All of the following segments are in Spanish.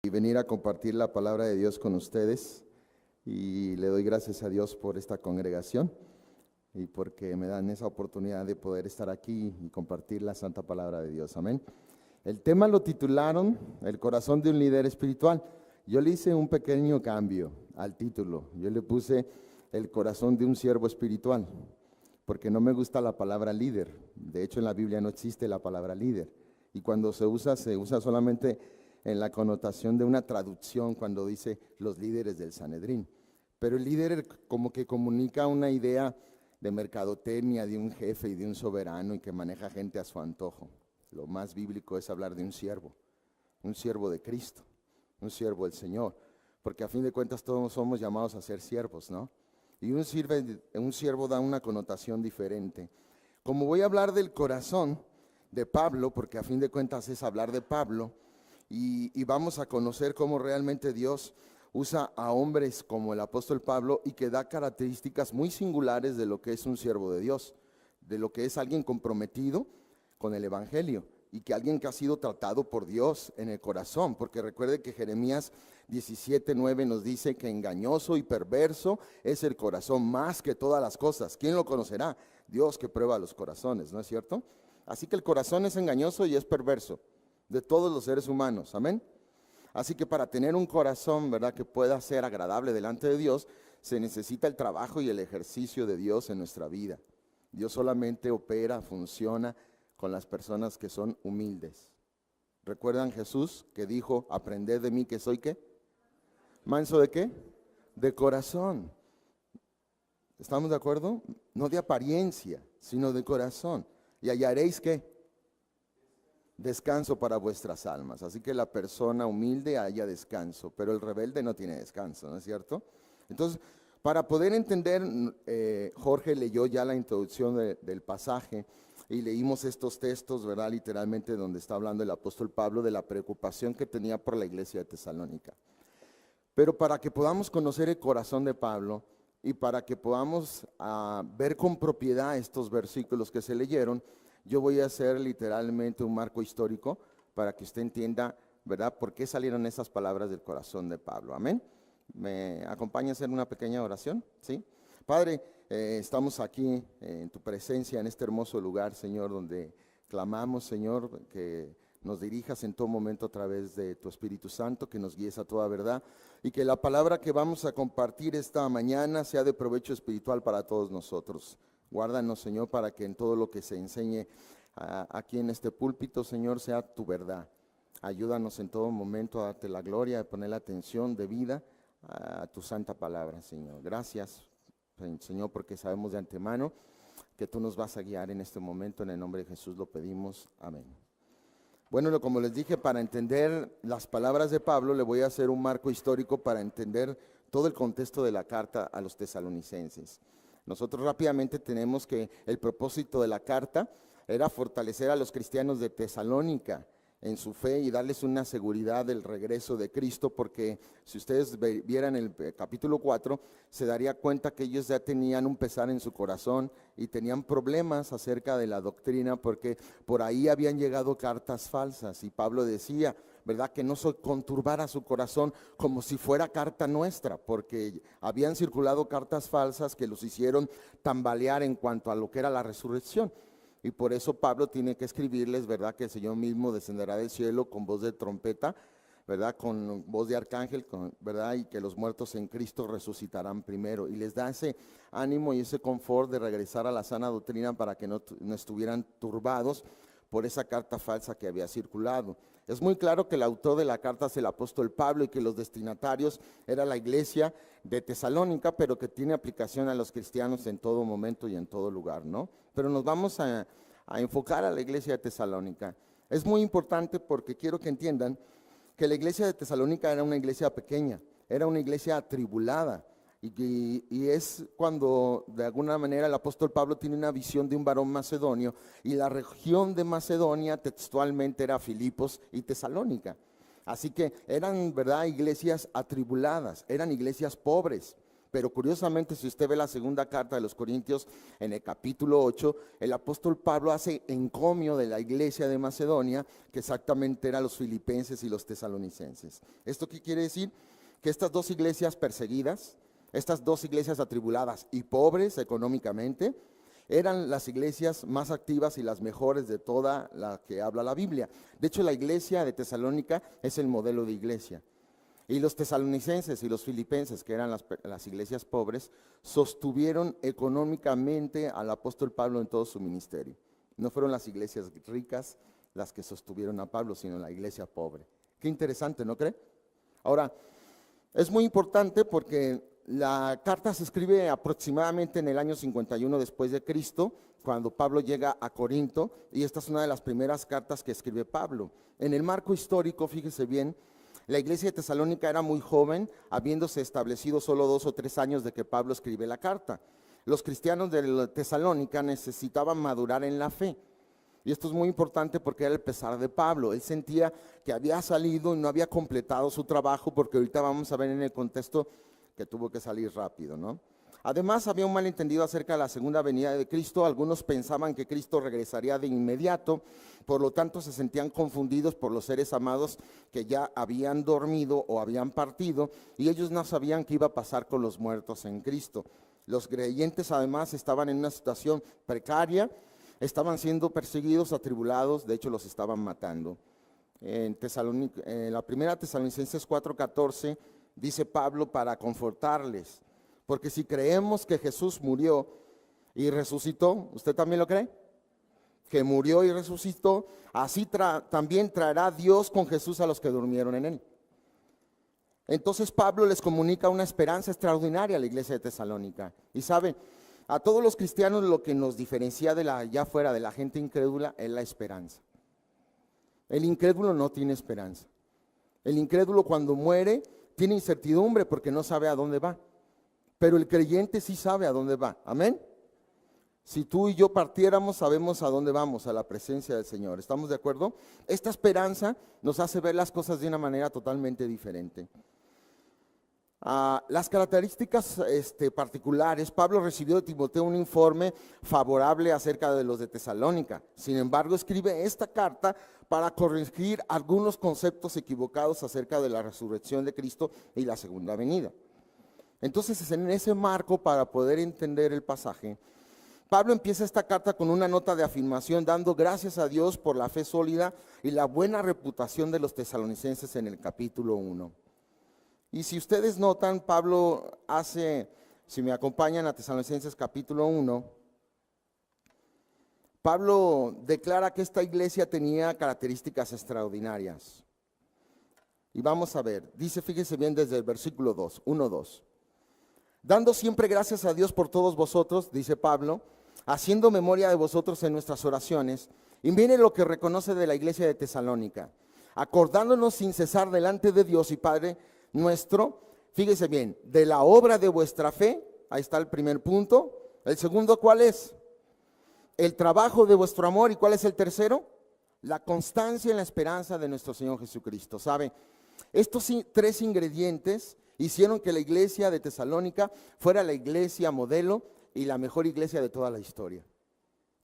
Y venir a compartir la palabra de Dios con ustedes. Y le doy gracias a Dios por esta congregación y porque me dan esa oportunidad de poder estar aquí y compartir la santa palabra de Dios. Amén. El tema lo titularon El corazón de un líder espiritual. Yo le hice un pequeño cambio al título. Yo le puse El corazón de un siervo espiritual, porque no me gusta la palabra líder. De hecho, en la Biblia no existe la palabra líder. Y cuando se usa solamente en la connotación de una traducción cuando dice los líderes del Sanedrín. Pero el líder como que comunica una idea de mercadotecnia, de un jefe y de un soberano y que maneja gente a su antojo. Lo más bíblico es hablar de un siervo de Cristo, un siervo del Señor, porque a fin de cuentas todos somos llamados a ser siervos, ¿no? Y un siervo da una connotación diferente. Como voy a hablar del corazón de Pablo, porque a fin de cuentas es hablar de Pablo, y vamos a conocer cómo realmente Dios usa a hombres como el apóstol Pablo y que da características muy singulares de lo que es un siervo de Dios, de lo que es alguien comprometido con el evangelio y que alguien que ha sido tratado por Dios en el corazón, porque recuerde que Jeremías 17:9 nos dice que engañoso y perverso es el corazón más que todas las cosas. ¿Quién lo conocerá? Dios, que prueba los corazones, ¿no es cierto? Así que el corazón es engañoso y es perverso de todos los seres humanos, amén. Así que para tener un corazón, ¿verdad?, que pueda ser agradable delante de Dios, se necesita el trabajo y el ejercicio de Dios en nuestra vida. Dios solamente opera, funciona con las personas que son humildes. ¿Recuerdan Jesús que dijo, aprended de mí que soy qué? ¿Manso de qué? De corazón. ¿Estamos de acuerdo? No de apariencia, sino de corazón. Y hallaréis ¿qué? Descanso para vuestras almas. Así que la persona humilde haya descanso, pero el rebelde no tiene descanso, ¿no es cierto? Entonces, para poder entender, Jorge leyó ya la introducción del pasaje y leímos estos textos, ¿verdad? Literalmente donde está hablando el apóstol Pablo de la preocupación que tenía por la iglesia de Tesalónica. Pero para que podamos conocer el corazón de Pablo y para que podamos ver con propiedad estos versículos que se leyeron, yo voy a hacer literalmente un marco histórico para que usted entienda, ¿verdad?, por qué salieron esas palabras del corazón de Pablo. Amén. ¿Me acompaña a hacer una pequeña oración? ¿Sí? Padre, estamos aquí en tu presencia, en este hermoso lugar, Señor, donde clamamos, Señor, que nos dirijas en todo momento a través de tu Espíritu Santo, que nos guíes a toda verdad y que la palabra que vamos a compartir esta mañana sea de provecho espiritual para todos nosotros. Guárdanos, Señor, para que en todo lo que se enseñe aquí en este púlpito, Señor, sea tu verdad. Ayúdanos en todo momento a darte la gloria, a poner la atención debida a tu santa palabra, Señor. Gracias, Señor, porque sabemos de antemano que tú nos vas a guiar en este momento. En el nombre de Jesús lo pedimos. Amén. Bueno, como les dije, para entender las palabras de Pablo, le voy a hacer un marco histórico para entender todo el contexto de la carta a los tesalonicenses. Nosotros rápidamente tenemos que el propósito de la carta era fortalecer a los cristianos de Tesalónica en su fe y darles una seguridad del regreso de Cristo, porque si ustedes vieran el capítulo 4, se daría cuenta que ellos ya tenían un pesar en su corazón y tenían problemas acerca de la doctrina, porque por ahí habían llegado cartas falsas y Pablo decía, ¿verdad?, que no conturbara su corazón como si fuera carta nuestra, porque habían circulado cartas falsas que los hicieron tambalear en cuanto a lo que era la resurrección. Y por eso Pablo tiene que escribirles, ¿verdad?, que el Señor mismo descenderá del cielo con voz de trompeta, ¿verdad?, con voz de arcángel, ¿verdad?, y que los muertos en Cristo resucitarán primero. Y les da ese ánimo y ese confort de regresar a la sana doctrina para que no estuvieran turbados por esa carta falsa que había circulado. Es muy claro que el autor de la carta es el apóstol Pablo y que los destinatarios era la iglesia de Tesalónica, pero que tiene aplicación a los cristianos en todo momento y en todo lugar, ¿no? Pero nos vamos a enfocar a la iglesia de Tesalónica. Es muy importante porque quiero que entiendan que la iglesia de Tesalónica era una iglesia pequeña, era una iglesia atribulada. Y es cuando de alguna manera el apóstol Pablo tiene una visión de un varón macedonio y la región de Macedonia textualmente era Filipos y Tesalónica. Así que eran, ¿verdad?, iglesias atribuladas, eran iglesias pobres, pero curiosamente si usted ve la segunda carta de los Corintios en el capítulo 8, el apóstol Pablo hace encomio de la iglesia de Macedonia, que exactamente eran los filipenses y los tesalonicenses. ¿Esto qué quiere decir? Que estas dos iglesias perseguidas, estas dos iglesias atribuladas y pobres económicamente, eran las iglesias más activas y las mejores de toda la que habla la Biblia. De hecho, la iglesia de Tesalónica es el modelo de iglesia. Y los tesalonicenses y los filipenses, que eran las iglesias pobres, sostuvieron económicamente al apóstol Pablo en todo su ministerio. No fueron las iglesias ricas las que sostuvieron a Pablo, sino la iglesia pobre. Qué interesante, ¿no cree? Ahora, es muy importante porque la carta se escribe aproximadamente en el año 51 después de Cristo, cuando Pablo llega a Corinto, y esta es una de las primeras cartas que escribe Pablo. En el marco histórico, fíjese bien, la iglesia de Tesalónica era muy joven, habiéndose establecido solo 2 o 3 años de que Pablo escribe la carta. Los cristianos de Tesalónica necesitaban madurar en la fe. Y esto es muy importante porque era el pesar de Pablo. Él sentía que había salido y no había completado su trabajo, porque ahorita vamos a ver en el contexto que tuvo que salir rápido, ¿no? Además, había un malentendido acerca de la segunda venida de Cristo. Algunos pensaban que Cristo regresaría de inmediato, por lo tanto se sentían confundidos por los seres amados que ya habían dormido o habían partido, y ellos no sabían qué iba a pasar con los muertos en Cristo. Los creyentes además estaban en una situación precaria, estaban siendo perseguidos, atribulados, de hecho los estaban matando. En la primera Tesalonicenses 4:14 dice Pablo para confortarles, porque si creemos que Jesús murió y resucitó, ¿usted también lo cree? Que murió y resucitó, así también traerá Dios con Jesús a los que durmieron en él. Entonces Pablo les comunica una esperanza extraordinaria a la iglesia de Tesalónica. Y sabe, a todos los cristianos lo que nos diferencia de allá afuera de la gente incrédula es la esperanza. El incrédulo no tiene esperanza. El incrédulo cuando muere tiene incertidumbre porque no sabe a dónde va. Pero el creyente sí sabe a dónde va. Amén. Si tú y yo partiéramos, sabemos a dónde vamos, a la presencia del Señor. ¿Estamos de acuerdo? Esta esperanza nos hace ver las cosas de una manera totalmente diferente. Las características particulares, Pablo recibió de Timoteo un informe favorable acerca de los de Tesalónica. Sin embargo, escribe esta carta para corregir algunos conceptos equivocados acerca de la resurrección de Cristo y la segunda venida. Entonces, es en ese marco, para poder entender el pasaje, Pablo empieza esta carta con una nota de afirmación, dando gracias a Dios por la fe sólida y la buena reputación de los tesalonicenses en el capítulo 1. Y si ustedes notan, Pablo hace, si me acompañan a Tesalonicenses capítulo 1, Pablo declara que esta iglesia tenía características extraordinarias. Y vamos a ver, dice, fíjese bien desde el versículo 2, 1-2. Dando siempre gracias a Dios por todos vosotros, dice Pablo, haciendo memoria de vosotros en nuestras oraciones. Y mire lo que reconoce de la iglesia de Tesalónica, acordándonos sin cesar delante de Dios y Padre nuestro, fíjese bien, de la obra de vuestra fe. Ahí está el primer punto. El segundo, ¿cuál es? El trabajo de vuestro amor. ¿Y cuál es el tercero? La constancia en la esperanza de nuestro Señor Jesucristo. ¿Sabe? Estos 3 ingredientes hicieron que la iglesia de Tesalónica fuera la iglesia modelo y la mejor iglesia de toda la historia.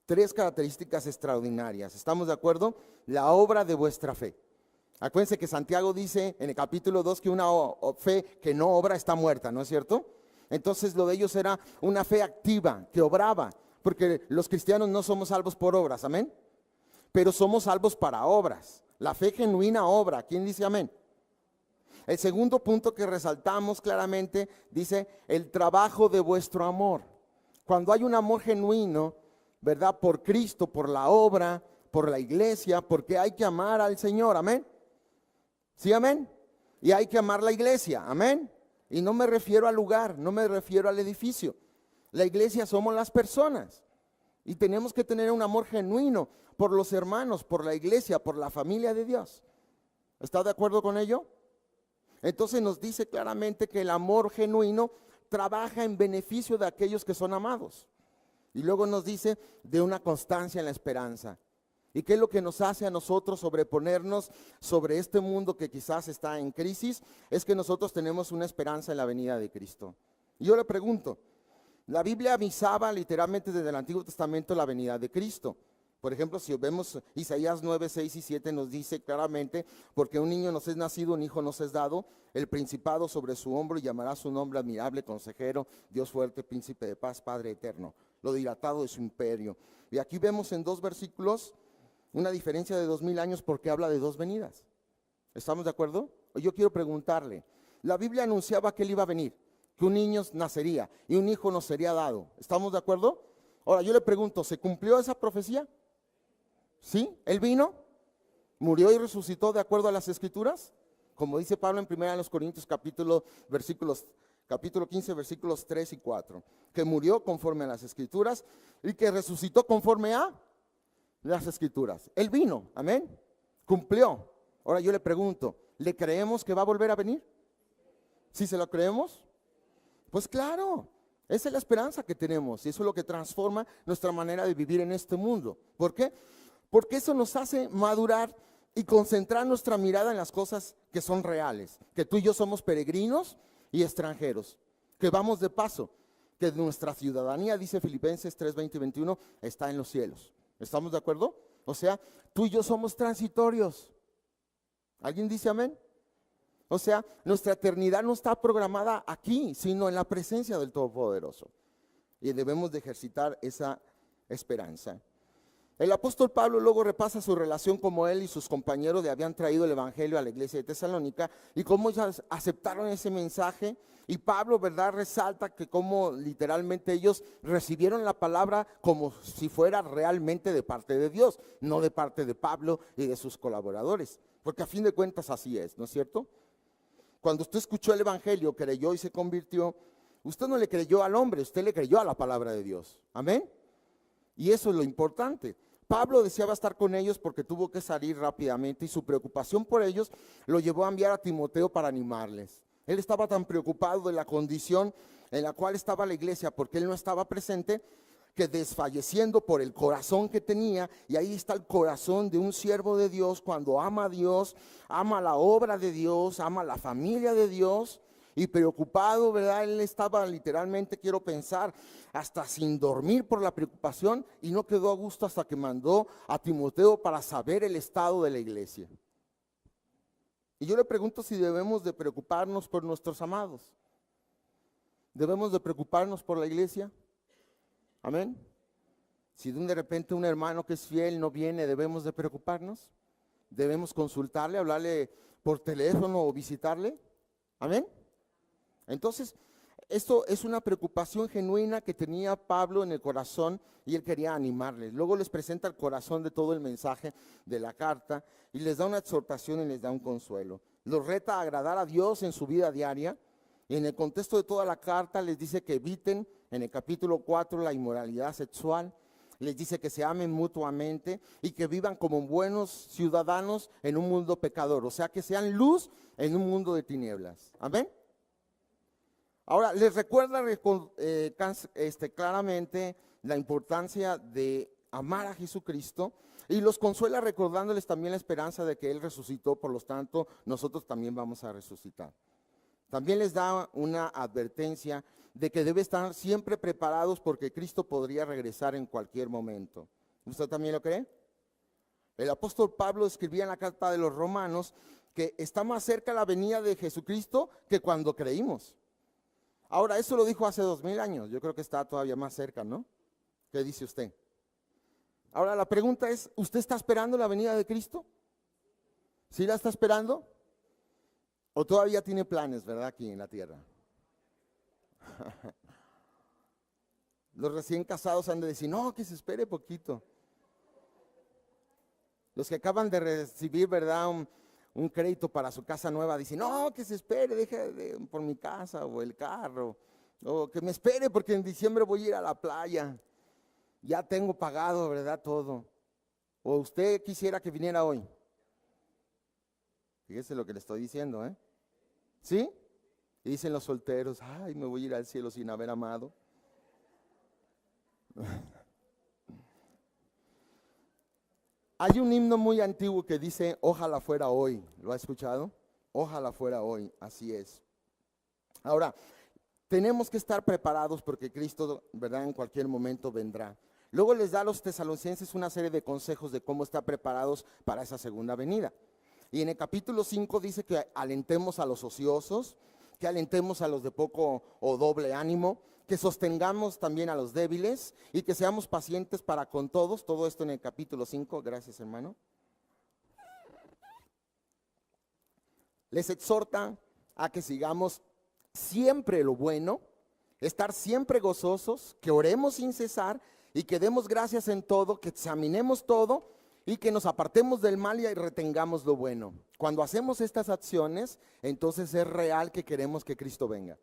3 características extraordinarias. ¿Estamos de acuerdo? La obra de vuestra fe. Acuérdense que Santiago dice en el capítulo 2 que una fe que no obra está muerta, ¿no es cierto? Entonces lo de ellos era una fe activa, que obraba, porque los cristianos no somos salvos por obras, ¿amén? Pero somos salvos para obras. La fe genuina obra. ¿Quién dice amén? El segundo punto que resaltamos claramente dice el trabajo de vuestro amor. Cuando hay un amor genuino, ¿verdad? Por Cristo, por la obra, por la iglesia, porque hay que amar al Señor, amén. ¿Sí, amén? Y hay que amar la iglesia, amén. Y no me refiero al lugar, no me refiero al edificio. La iglesia somos las personas. Y tenemos que tener un amor genuino por los hermanos, por la iglesia, por la familia de Dios. ¿Está de acuerdo con ello? Entonces nos dice claramente que el amor genuino trabaja en beneficio de aquellos que son amados. Y luego nos dice de una constancia en la esperanza. ¿Y qué es lo que nos hace a nosotros sobreponernos sobre este mundo que quizás está en crisis? Es que nosotros tenemos una esperanza en la venida de Cristo. Y yo le pregunto, la Biblia avisaba literalmente desde el Antiguo Testamento la venida de Cristo. Por ejemplo, si vemos Isaías 9, 6 y 7 nos dice claramente, porque un niño nos es nacido, un hijo nos es dado, el principado sobre su hombro y llamará su nombre admirable, consejero, Dios fuerte, príncipe de paz, Padre eterno, lo dilatado de su imperio. Y aquí vemos en 2 versículos una diferencia de 2000 años porque habla de 2 venidas. ¿Estamos de acuerdo? Yo quiero preguntarle, la Biblia anunciaba que él iba a venir, que un niño nacería y un hijo nos sería dado. ¿Estamos de acuerdo? Ahora yo le pregunto, ¿se cumplió esa profecía? ¿Sí? ¿Él vino? ¿Murió y resucitó de acuerdo a las Escrituras? Como dice Pablo en 1 Corintios capítulo 15, versículos 3 y 4. Que murió conforme a las Escrituras y que resucitó conforme a las Escrituras. Él vino, amén. Cumplió. Ahora yo le pregunto, ¿le creemos que va a volver a venir? ¿Sí se lo creemos? Pues claro, esa es la esperanza que tenemos y eso es lo que transforma nuestra manera de vivir en este mundo. ¿Por qué? Porque eso nos hace madurar y concentrar nuestra mirada en las cosas que son reales, que tú y yo somos peregrinos y extranjeros, que vamos de paso, que nuestra ciudadanía, dice Filipenses 3, 20 y 21, está en los cielos. ¿Estamos de acuerdo? O sea, tú y yo somos transitorios. ¿Alguien dice amén? O sea, nuestra eternidad no está programada aquí, sino en la presencia del Todopoderoso. Y debemos de ejercitar esa esperanza. El apóstol Pablo luego repasa su relación como él y sus compañeros le habían traído el evangelio a la iglesia de Tesalónica y cómo ellos aceptaron ese mensaje. Y Pablo, ¿verdad?, resalta que cómo literalmente ellos recibieron la palabra como si fuera realmente de parte de Dios, no de parte de Pablo y de sus colaboradores. Porque a fin de cuentas así es, ¿no es cierto? Cuando usted escuchó el evangelio, creyó y se convirtió, usted no le creyó al hombre, usted le creyó a la palabra de Dios. Amén. Y eso es lo importante. Pablo deseaba estar con ellos porque tuvo que salir rápidamente y su preocupación por ellos lo llevó a enviar a Timoteo para animarles. Él estaba tan preocupado de la condición en la cual estaba la iglesia porque él no estaba presente, que desfalleciendo por el corazón que tenía, y ahí está el corazón de un siervo de Dios cuando ama a Dios, ama la obra de Dios, ama la familia de Dios. Y preocupado, ¿verdad? Él estaba literalmente, quiero pensar, hasta sin dormir por la preocupación y no quedó a gusto hasta que mandó a Timoteo para saber el estado de la iglesia. Y yo le pregunto si debemos de preocuparnos por nuestros amados. ¿Debemos de preocuparnos por la iglesia? Amén. Si de repente un hermano que es fiel no viene, ¿debemos de preocuparnos? ¿Debemos consultarle, hablarle por teléfono o visitarle? Amén. Entonces, esto es una preocupación genuina que tenía Pablo en el corazón y él quería animarles. Luego les presenta el corazón de todo el mensaje de la carta y les da una exhortación y les da un consuelo. Los reta a agradar a Dios en su vida diaria y en el contexto de toda la carta les dice que eviten en el capítulo 4 la inmoralidad sexual. Les dice que se amen mutuamente y que vivan como buenos ciudadanos en un mundo pecador. O sea, que sean luz en un mundo de tinieblas. Amén. Ahora, les recuerda claramente la importancia de amar a Jesucristo y los consuela recordándoles también la esperanza de que Él resucitó, por lo tanto, nosotros también vamos a resucitar. También les da una advertencia de que debe estar siempre preparados porque Cristo podría regresar en cualquier momento. ¿Usted también lo cree? El apóstol Pablo escribía en la carta de los Romanos que está más cerca la venida de Jesucristo que cuando creímos. Ahora, eso lo dijo hace 2000 años, yo creo que está todavía más cerca, ¿no? ¿Qué dice usted? Ahora la pregunta es, ¿usted está esperando la venida de Cristo? ¿Sí la está esperando? ¿O todavía tiene planes, verdad, aquí en la tierra? Los recién casados han de decir, no, que se espere poquito. Los que acaban de recibir, verdad, un crédito para su casa nueva, dicen, no, que se espere, deje por mi casa o el carro, o que me espere porque en diciembre voy a ir a la playa, ya tengo pagado, ¿verdad? Todo. O usted quisiera que viniera hoy. Fíjese lo que le estoy diciendo, ¿eh? ¿Sí? Y dicen los solteros, ay, me voy a ir al cielo sin haber amado. Hay un himno muy antiguo que dice, ojalá fuera hoy. ¿Lo ha escuchado? Ojalá fuera hoy, así es. Ahora, tenemos que estar preparados porque Cristo, ¿verdad?, en cualquier momento vendrá. Luego les da a los tesalonicenses una serie de consejos de cómo estar preparados para esa segunda venida. Y en el capítulo 5 dice que alentemos a los ociosos, que alentemos a los de poco o doble ánimo, que sostengamos también a los débiles y que seamos pacientes para con todos. Todo esto en el capítulo 5, gracias hermano. Les exhorta a que sigamos siempre lo bueno, estar siempre gozosos, que oremos sin cesar y que demos gracias en todo, que examinemos todo y que nos apartemos del mal y retengamos lo bueno. Cuando hacemos estas acciones, entonces es real que queremos que Cristo venga.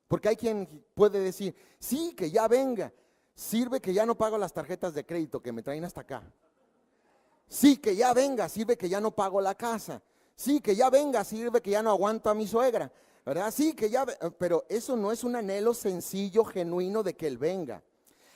Porque hay quien puede decir, sí, que ya venga, sirve que ya no pago las tarjetas de crédito que me traen hasta acá. Sí, que ya venga, sirve que ya no pago la casa. Sí, que ya venga, sirve que ya no aguanto a mi suegra, ¿verdad? Sí, que ya, pero eso no es un anhelo sencillo, genuino de que Él venga.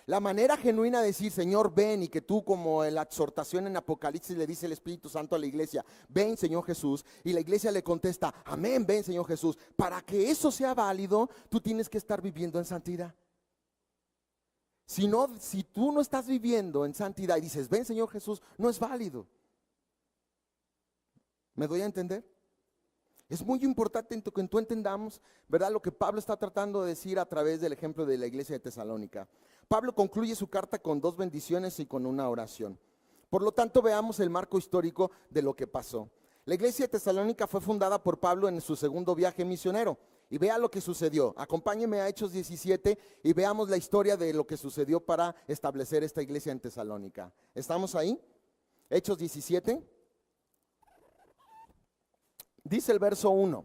La manera genuina de decir, Señor, ven, y que tú, como en la exhortación en Apocalipsis le dice el Espíritu Santo a la iglesia, ven, Señor Jesús, y la iglesia le contesta, amén, ven, Señor Jesús. Para que eso sea válido, tú tienes que estar viviendo en santidad. Si tú no estás viviendo en santidad y dices, ven, Señor Jesús, no es válido. ¿Me doy a entender? Es muy importante que tú entendamos, ¿verdad?, lo que Pablo está tratando de decir a través del ejemplo de la iglesia de Tesalónica. Pablo concluye su carta con 2 bendiciones y con una oración. Por lo tanto, veamos el marco histórico de lo que pasó. La iglesia de Tesalónica fue fundada por Pablo en su segundo viaje misionero. Y vea lo que sucedió. Acompáñeme a Hechos 17 y veamos la historia de lo que sucedió para establecer esta iglesia en Tesalónica. ¿Estamos ahí? Hechos 17. Dice el verso 1,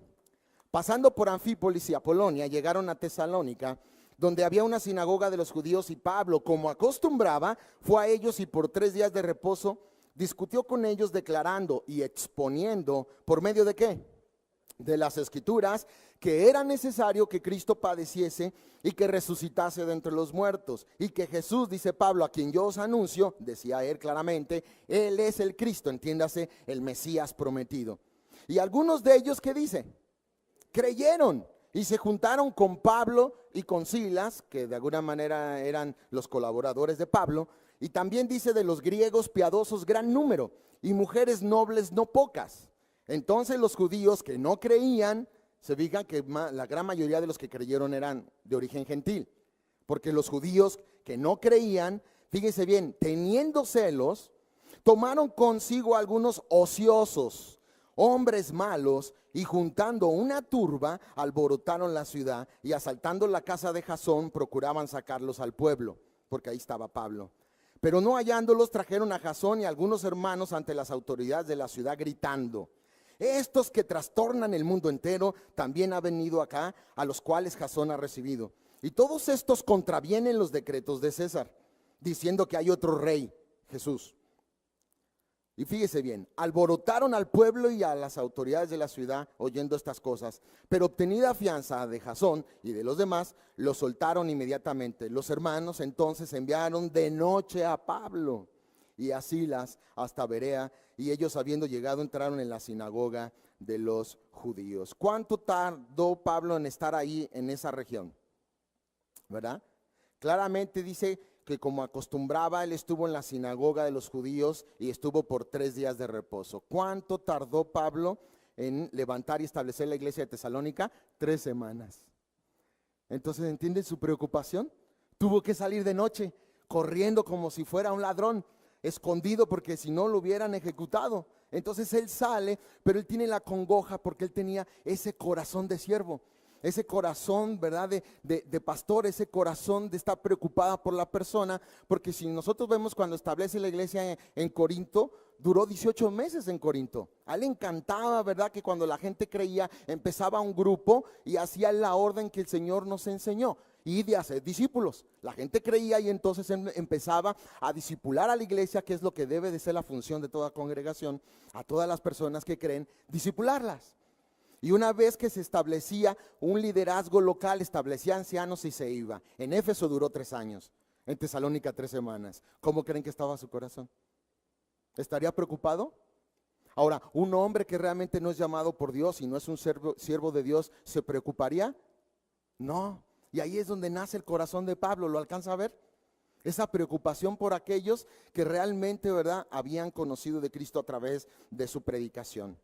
pasando por Anfípolis y Apolonia, llegaron a Tesalónica, donde había una sinagoga de los judíos, y Pablo, como acostumbraba, fue a ellos y por 3 días de reposo discutió con ellos, declarando y exponiendo, ¿por medio de qué? De las Escrituras, que era necesario que Cristo padeciese y que resucitase de entre los muertos, y que Jesús, dice Pablo, a quien yo os anuncio, decía él claramente, Él es el Cristo, entiéndase, el Mesías prometido. Y algunos de ellos, ¿qué dice? Creyeron y se juntaron con Pablo y con Silas, que de alguna manera eran los colaboradores de Pablo, y también dice de los griegos piadosos gran número, y mujeres nobles no pocas. Entonces los judíos que no creían, se fijan que la gran mayoría de los que creyeron eran de origen gentil, porque los judíos que no creían, fíjense bien, teniendo celos, tomaron consigo algunos ociosos, hombres malos, y juntando una turba, alborotaron la ciudad y asaltando la casa de Jasón, procuraban sacarlos al pueblo, porque ahí estaba Pablo. Pero no hallándolos, trajeron a Jasón y a algunos hermanos ante las autoridades de la ciudad, gritando, estos que trastornan el mundo entero, también han venido acá, a los cuales Jasón ha recibido. Y todos estos contravienen los decretos de César, diciendo que hay otro rey, Jesús. Y fíjese bien, alborotaron al pueblo y a las autoridades de la ciudad oyendo estas cosas, pero obtenida fianza de Jasón y de los demás, lo soltaron inmediatamente. Los hermanos entonces enviaron de noche a Pablo y a Silas hasta Berea, y ellos, habiendo llegado, entraron en la sinagoga de los judíos. ¿Cuánto tardó Pablo en estar ahí en esa región? ¿Verdad? Claramente dice que como acostumbraba, él estuvo en la sinagoga de los judíos y estuvo por 3 días de reposo. ¿Cuánto tardó Pablo en levantar y establecer la iglesia de Tesalónica? 3 semanas. Entonces, ¿entienden su preocupación? Tuvo que salir de noche, corriendo como si fuera un ladrón, escondido, porque si no lo hubieran ejecutado. Entonces él sale, pero él tiene la congoja porque él tenía ese corazón de siervo. Ese corazón, ¿verdad?, de pastor, ese corazón de estar preocupada por la persona, porque si nosotros vemos cuando establece la iglesia en Corinto, duró 18 meses en Corinto. A él le encantaba, ¿verdad?, que cuando la gente creía, empezaba un grupo y hacía la orden que el Señor nos enseñó, y de hacer discípulos. La gente creía y entonces empezaba a discipular a la iglesia, que es lo que debe de ser la función de toda congregación, a todas las personas que creen, discipularlas. Y una vez que se establecía un liderazgo local, establecía ancianos y se iba. En Éfeso duró 3 años, en Tesalónica 3 semanas. ¿Cómo creen que estaba su corazón? ¿Estaría preocupado? Ahora, un hombre que realmente no es llamado por Dios y no es un siervo de Dios, ¿se preocuparía? No, y ahí es donde nace el corazón de Pablo, ¿lo alcanza a ver? Esa preocupación por aquellos que realmente, ¿verdad?, habían conocido de Cristo a través de su predicación.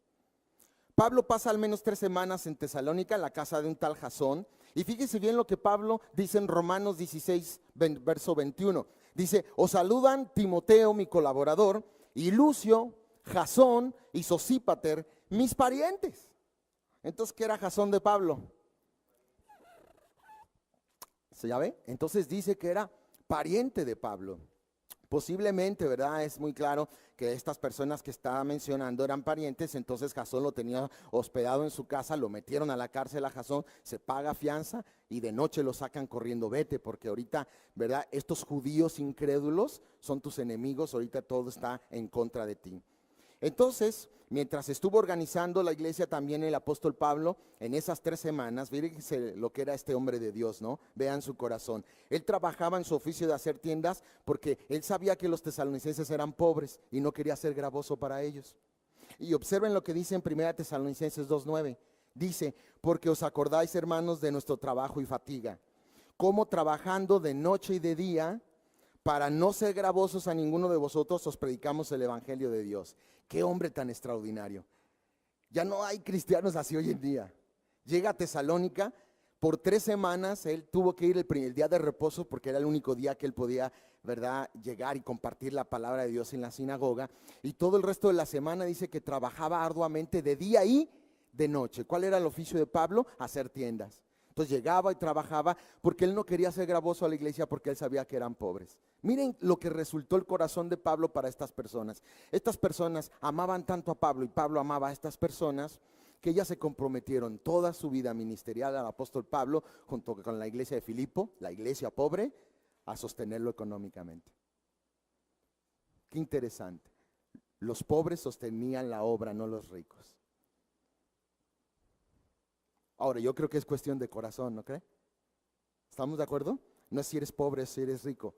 Pablo pasa al menos 3 semanas en Tesalónica, en la casa de un tal Jasón. Y fíjese bien lo que Pablo dice en Romanos 16, verso 21. Dice, os saludan Timoteo, mi colaborador, y Lucio, Jasón y Sosípater, mis parientes. Entonces, ¿qué era Jasón de Pablo? ¿Ya ve? Entonces dice que era pariente de Pablo. Posiblemente, ¿verdad? Es muy claro que estas personas que estaba mencionando eran parientes, entonces Jasón lo tenía hospedado en su casa, lo metieron a la cárcel a Jasón, se paga fianza y de noche lo sacan corriendo, vete, porque ahorita, ¿verdad? Estos judíos incrédulos son tus enemigos, ahorita todo está en contra de ti. Entonces, mientras estuvo organizando la iglesia también el apóstol Pablo, en esas 3 semanas, fíjense lo que era este hombre de Dios, ¿no? Vean su corazón. Él trabajaba en su oficio de hacer tiendas porque él sabía que los tesalonicenses eran pobres y no quería ser gravoso para ellos. Y observen lo que dice en 1 Tesalonicenses 2:9. Dice, porque os acordáis, hermanos, de nuestro trabajo y fatiga, como trabajando de noche y de día, para no ser gravosos a ninguno de vosotros, os predicamos el evangelio de Dios. Qué hombre tan extraordinario. Ya no hay cristianos así hoy en día. Llega a Tesalónica, por 3 semanas él tuvo que ir el día de reposo porque era el único día que él podía, ¿verdad?, llegar y compartir la palabra de Dios en la sinagoga. Y todo el resto de la semana dice que trabajaba arduamente de día y de noche. ¿Cuál era el oficio de Pablo? Hacer tiendas. Entonces llegaba y trabajaba porque él no quería ser gravoso a la iglesia porque él sabía que eran pobres. Miren lo que resultó el corazón de Pablo para estas personas. Estas personas amaban tanto a Pablo y Pablo amaba a estas personas que ya se comprometieron toda su vida ministerial al apóstol Pablo junto con la iglesia de Filipo, la iglesia pobre, a sostenerlo económicamente. Qué interesante. Los pobres sostenían la obra, no los ricos. Ahora, yo creo que es cuestión de corazón, ¿no cree? ¿Estamos de acuerdo? No es si eres pobre, es si eres rico,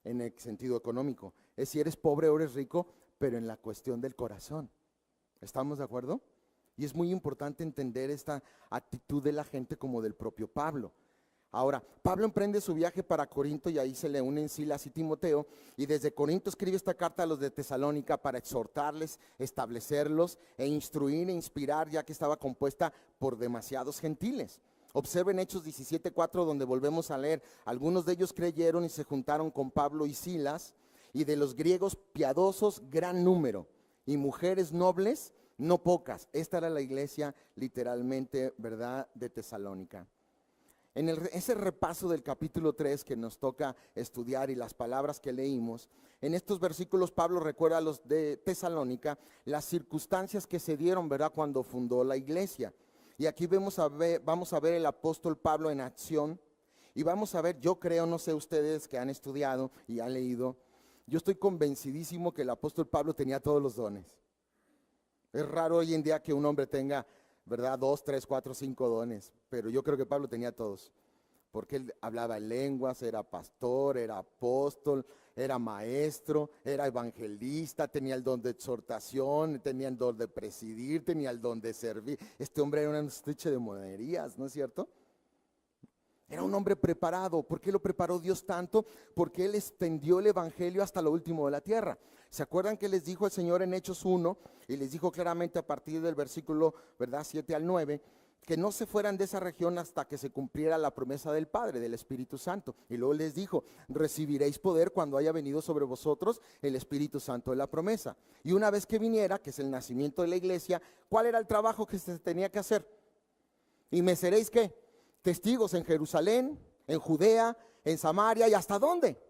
en el sentido económico. Es si eres pobre o eres rico, pero en la cuestión del corazón. ¿Estamos de acuerdo? Y es muy importante entender esta actitud de la gente como del propio Pablo. Ahora, Pablo emprende su viaje para Corinto y ahí se le unen Silas y Timoteo, y desde Corinto escribe esta carta a los de Tesalónica para exhortarles, establecerlos e instruir e inspirar, ya que estaba compuesta por demasiados gentiles. Observen Hechos 17:4, donde volvemos a leer, algunos de ellos creyeron y se juntaron con Pablo y Silas, y de los griegos piadosos gran número, y mujeres nobles no pocas. Esta era la iglesia literalmente, ¿verdad?, de Tesalónica. En ese repaso del capítulo 3 que nos toca estudiar y las palabras que leímos, en estos versículos Pablo recuerda a los de Tesalónica las circunstancias que se dieron, ¿verdad?, cuando fundó la iglesia. Y aquí vamos a ver el apóstol Pablo en acción y vamos a ver, yo creo, no sé ustedes que han estudiado y han leído, yo estoy convencidísimo que el apóstol Pablo tenía todos los dones. Es raro hoy en día que un hombre tenga, ¿verdad?, 2, 3, 4, 5 dones, pero yo creo que Pablo tenía todos, porque él hablaba en lenguas, era pastor, era apóstol, era maestro, era evangelista, tenía el don de exhortación, tenía el don de presidir, tenía el don de servir. Este hombre era un estuche de monerías, ¿no es cierto? Era un hombre preparado. ¿Por qué lo preparó Dios tanto? Porque Él extendió el evangelio hasta lo último de la tierra. ¿Se acuerdan que les dijo el Señor en Hechos 1? Y les dijo claramente a partir del versículo, ¿verdad?, 7 al 9, que no se fueran de esa región hasta que se cumpliera la promesa del Padre, del Espíritu Santo. Y luego les dijo, recibiréis poder cuando haya venido sobre vosotros el Espíritu Santo de la promesa. Y una vez que viniera, que es el nacimiento de la iglesia, ¿cuál era el trabajo que se tenía que hacer? Y me seréis, ¿qué? Testigos en Jerusalén, en Judea, en Samaria, ¿y hasta dónde?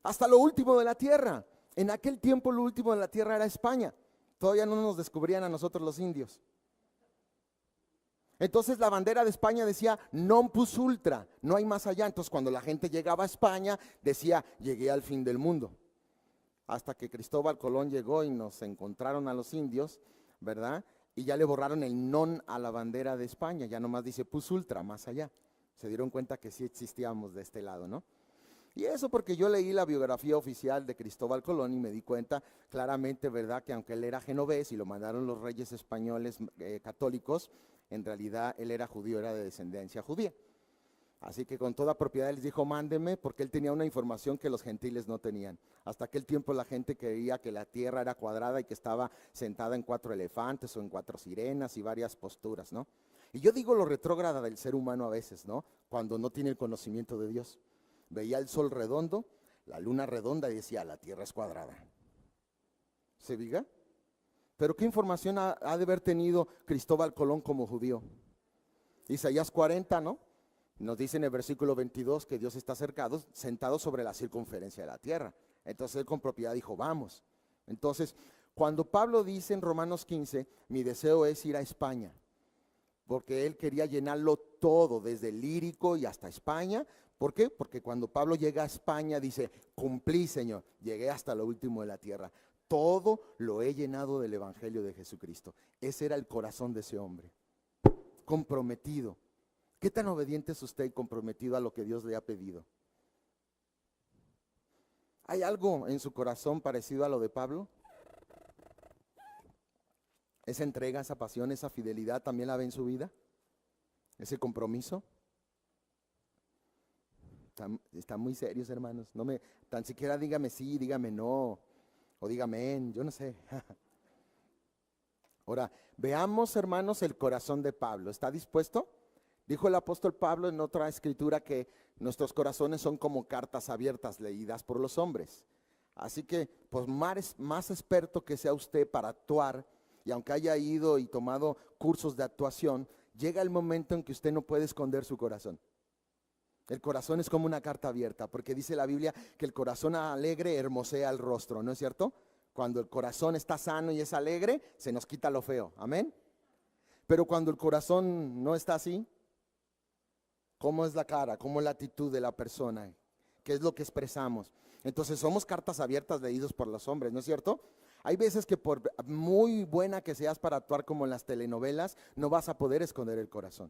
Hasta lo último de la tierra. En aquel tiempo lo último de la tierra era España. Todavía no nos descubrían a nosotros los indios. Entonces la bandera de España decía non plus ultra, no hay más allá. Entonces cuando la gente llegaba a España decía llegué al fin del mundo. Hasta que Cristóbal Colón llegó y nos encontraron a los indios, ¿verdad? Y ya le borraron el non a la bandera de España, ya nomás dice plus ultra, más allá. Se dieron cuenta que sí existíamos de este lado, ¿no? Y eso porque yo leí la biografía oficial de Cristóbal Colón y me di cuenta claramente, ¿verdad?, que aunque él era genovés y lo mandaron los reyes españoles católicos, en realidad él era judío, era de descendencia judía. Así que con toda propiedad les dijo, mándeme, porque él tenía una información que los gentiles no tenían. Hasta aquel tiempo la gente creía que la tierra era cuadrada y que estaba sentada en 4 elefantes o en 4 sirenas y varias posturas, ¿no? Y yo digo lo retrógrada del ser humano a veces, ¿no? Cuando no tiene el conocimiento de Dios. Veía el sol redondo, la luna redonda y decía, la tierra es cuadrada. ¿Se diga? Pero ¿qué información ha de haber tenido Cristóbal Colón como judío? Isaías 40, ¿no? Nos dice en el versículo 22 que Dios está sentado sobre la circunferencia de la tierra. Entonces él con propiedad dijo, vamos. Entonces, cuando Pablo dice en Romanos 15, mi deseo es ir a España, porque él quería llenarlo todo, desde el Lírico y hasta España. ¿Por qué? Porque cuando Pablo llega a España dice, cumplí, Señor, llegué hasta lo último de la tierra. Todo lo he llenado del Evangelio de Jesucristo. Ese era el corazón de ese hombre, comprometido. ¿Qué tan obediente es usted y comprometido a lo que Dios le ha pedido? ¿Hay algo en su corazón parecido a lo de Pablo? ¿Esa entrega, esa pasión, esa fidelidad también la ve en su vida? ¿Ese compromiso? Están muy serios, hermanos. Tan siquiera dígame sí, dígame no, o dígame yo no sé. Ahora, veamos, hermanos, el corazón de Pablo. ¿Está dispuesto? Dijo el apóstol Pablo en otra escritura que nuestros corazones son como cartas abiertas leídas por los hombres. Así que, pues más experto que sea usted para actuar, y aunque haya ido y tomado cursos de actuación, llega el momento en que usted no puede esconder su corazón. El corazón es como una carta abierta, porque dice la Biblia que el corazón alegre hermosea el rostro, ¿no es cierto? Cuando el corazón está sano y es alegre, se nos quita lo feo, amén. Pero cuando el corazón no está así, ¿cómo es la cara? ¿Cómo es la actitud de la persona? ¿Qué es lo que expresamos? Entonces somos cartas abiertas leídos por los hombres, ¿no es cierto? Hay veces que por muy buena que seas para actuar como en las telenovelas, no vas a poder esconder el corazón.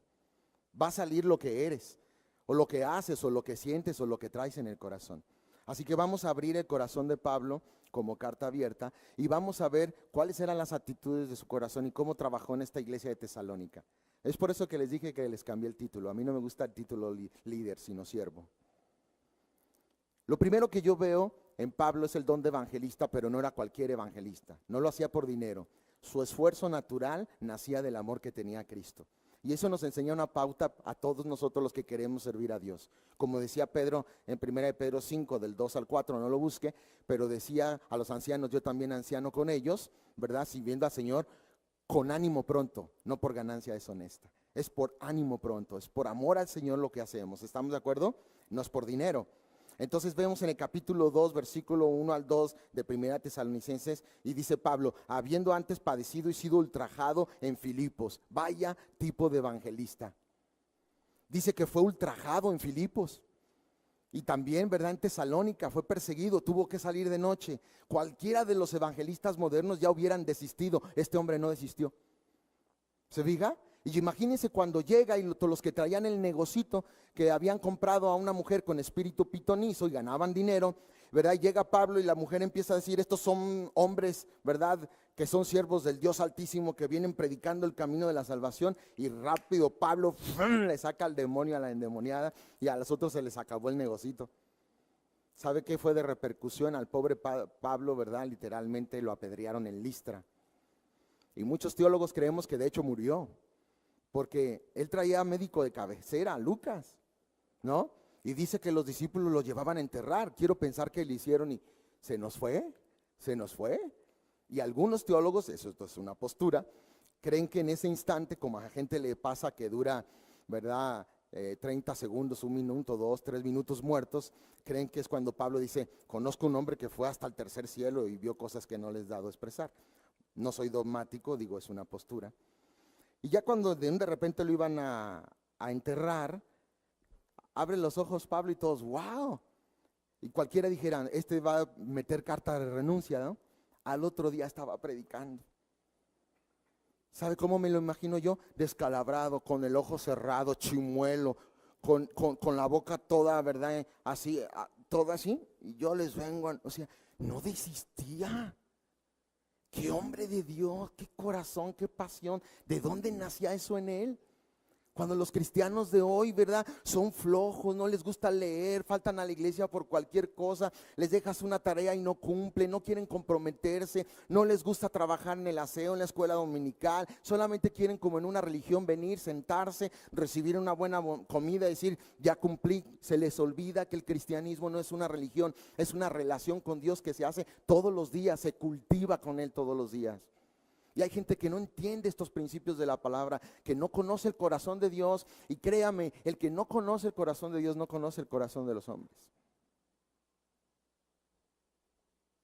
Va a salir lo que eres, o lo que haces, o lo que sientes, o lo que traes en el corazón. Así que vamos a abrir el corazón de Pablo como carta abierta y vamos a ver cuáles eran las actitudes de su corazón y cómo trabajó en esta iglesia de Tesalónica. Es por eso que les dije que les cambié el título. A mí no me gusta el título líder, sino siervo. Lo primero que yo veo en Pablo es el don de evangelista, pero no era cualquier evangelista. No lo hacía por dinero. Su esfuerzo natural nacía del amor que tenía a Cristo. Y eso nos enseña una pauta a todos nosotros los que queremos servir a Dios. Como decía Pedro en 1 de Pedro 5, del 2 al 4, no lo busque, pero decía a los ancianos, yo también anciano con ellos, ¿verdad? Sirviendo al Señor con ánimo pronto, no por ganancia deshonesta. Es por ánimo pronto, es por amor al Señor lo que hacemos. ¿Estamos de acuerdo? No es por dinero. Entonces vemos en el capítulo 2, versículo 1 al 2 de 1 Tesalonicenses, y dice Pablo, habiendo antes padecido y sido ultrajado en Filipos. Vaya tipo de evangelista. Dice que fue ultrajado en Filipos. Y también, ¿verdad? En Tesalónica fue perseguido, tuvo que salir de noche. Cualquiera de los evangelistas modernos ya hubieran desistido. Este hombre no desistió. ¿Se fija? Y imagínense cuando llega y los que traían el negocito, que habían comprado a una mujer con espíritu pitonizo y ganaban dinero, ¿verdad? Y llega Pablo y la mujer empieza a decir, estos son hombres, ¿verdad? Que son siervos del Dios Altísimo, que vienen predicando el camino de la salvación. Y rápido Pablo le saca al demonio, a la endemoniada, y a los otros se les acabó el negocito. ¿Sabe qué fue de repercusión al pobre Pablo, verdad? Literalmente lo apedrearon en Listra. Y muchos teólogos creemos que de hecho murió, porque él traía médico de cabecera, Lucas, ¿no? Y dice que los discípulos lo llevaban a enterrar. Quiero pensar que le hicieron y se nos fue. Y algunos teólogos, eso es una postura, creen que en ese instante, como a la gente le pasa que dura, ¿verdad? 30 segundos, 1 minuto, 2, 3 minutos muertos, creen que es cuando Pablo dice, conozco un hombre que fue hasta el tercer cielo y vio cosas que no les dado a expresar. No soy dogmático, digo, es una postura. Y ya cuando de repente lo iban a enterrar, abre los ojos Pablo y todos, wow. Y cualquiera dijera, este va a meter carta de renuncia, ¿no? Al otro día estaba predicando. ¿Sabe cómo me lo imagino yo? Descalabrado, con el ojo cerrado, chimuelo, con la boca toda, ¿verdad? Así, toda así. Y yo les vengo, o sea, no desistía. Qué hombre de Dios, qué corazón, qué pasión. ¿De dónde nacía eso en él? Cuando los cristianos de hoy, ¿verdad? Son flojos, no les gusta leer, faltan a la iglesia por cualquier cosa, les dejas una tarea y no cumplen, no quieren comprometerse, no les gusta trabajar en el aseo, en la escuela dominical, solamente quieren como en una religión venir, sentarse, recibir una buena comida, decir, ya cumplí. Se les olvida que el cristianismo no es una religión, es una relación con Dios que se hace todos los días, se cultiva con Él todos los días. Y hay gente que no entiende estos principios de la palabra, que no conoce el corazón de Dios. Y créame, el que no conoce el corazón de Dios no conoce el corazón de los hombres.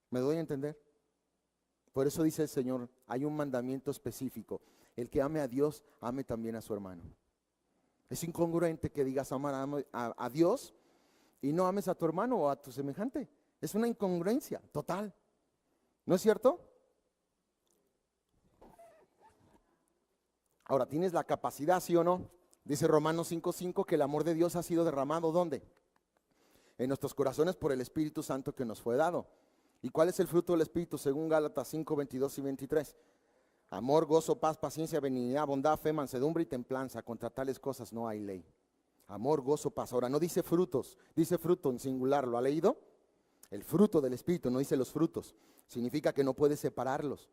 ¿Me doy a entender? Por eso dice el Señor, hay un mandamiento específico: el que ame a Dios, ame también a su hermano. Es incongruente que digas amar a Dios y no ames a tu hermano o a tu semejante. Es una incongruencia total. ¿No es cierto? Ahora, ¿tienes la capacidad, sí o no? Dice Romanos 5:5 que el amor de Dios ha sido derramado, ¿dónde? En nuestros corazones por el Espíritu Santo que nos fue dado. ¿Y cuál es el fruto del Espíritu según Gálatas 5:22 y 23? Amor, gozo, paz, paciencia, benignidad, bondad, fe, mansedumbre y templanza. Contra tales cosas no hay ley. Amor, gozo, paz. Ahora, no dice frutos, dice fruto en singular. ¿Lo ha leído? El fruto del Espíritu, no dice los frutos. Significa que no puedes separarlos.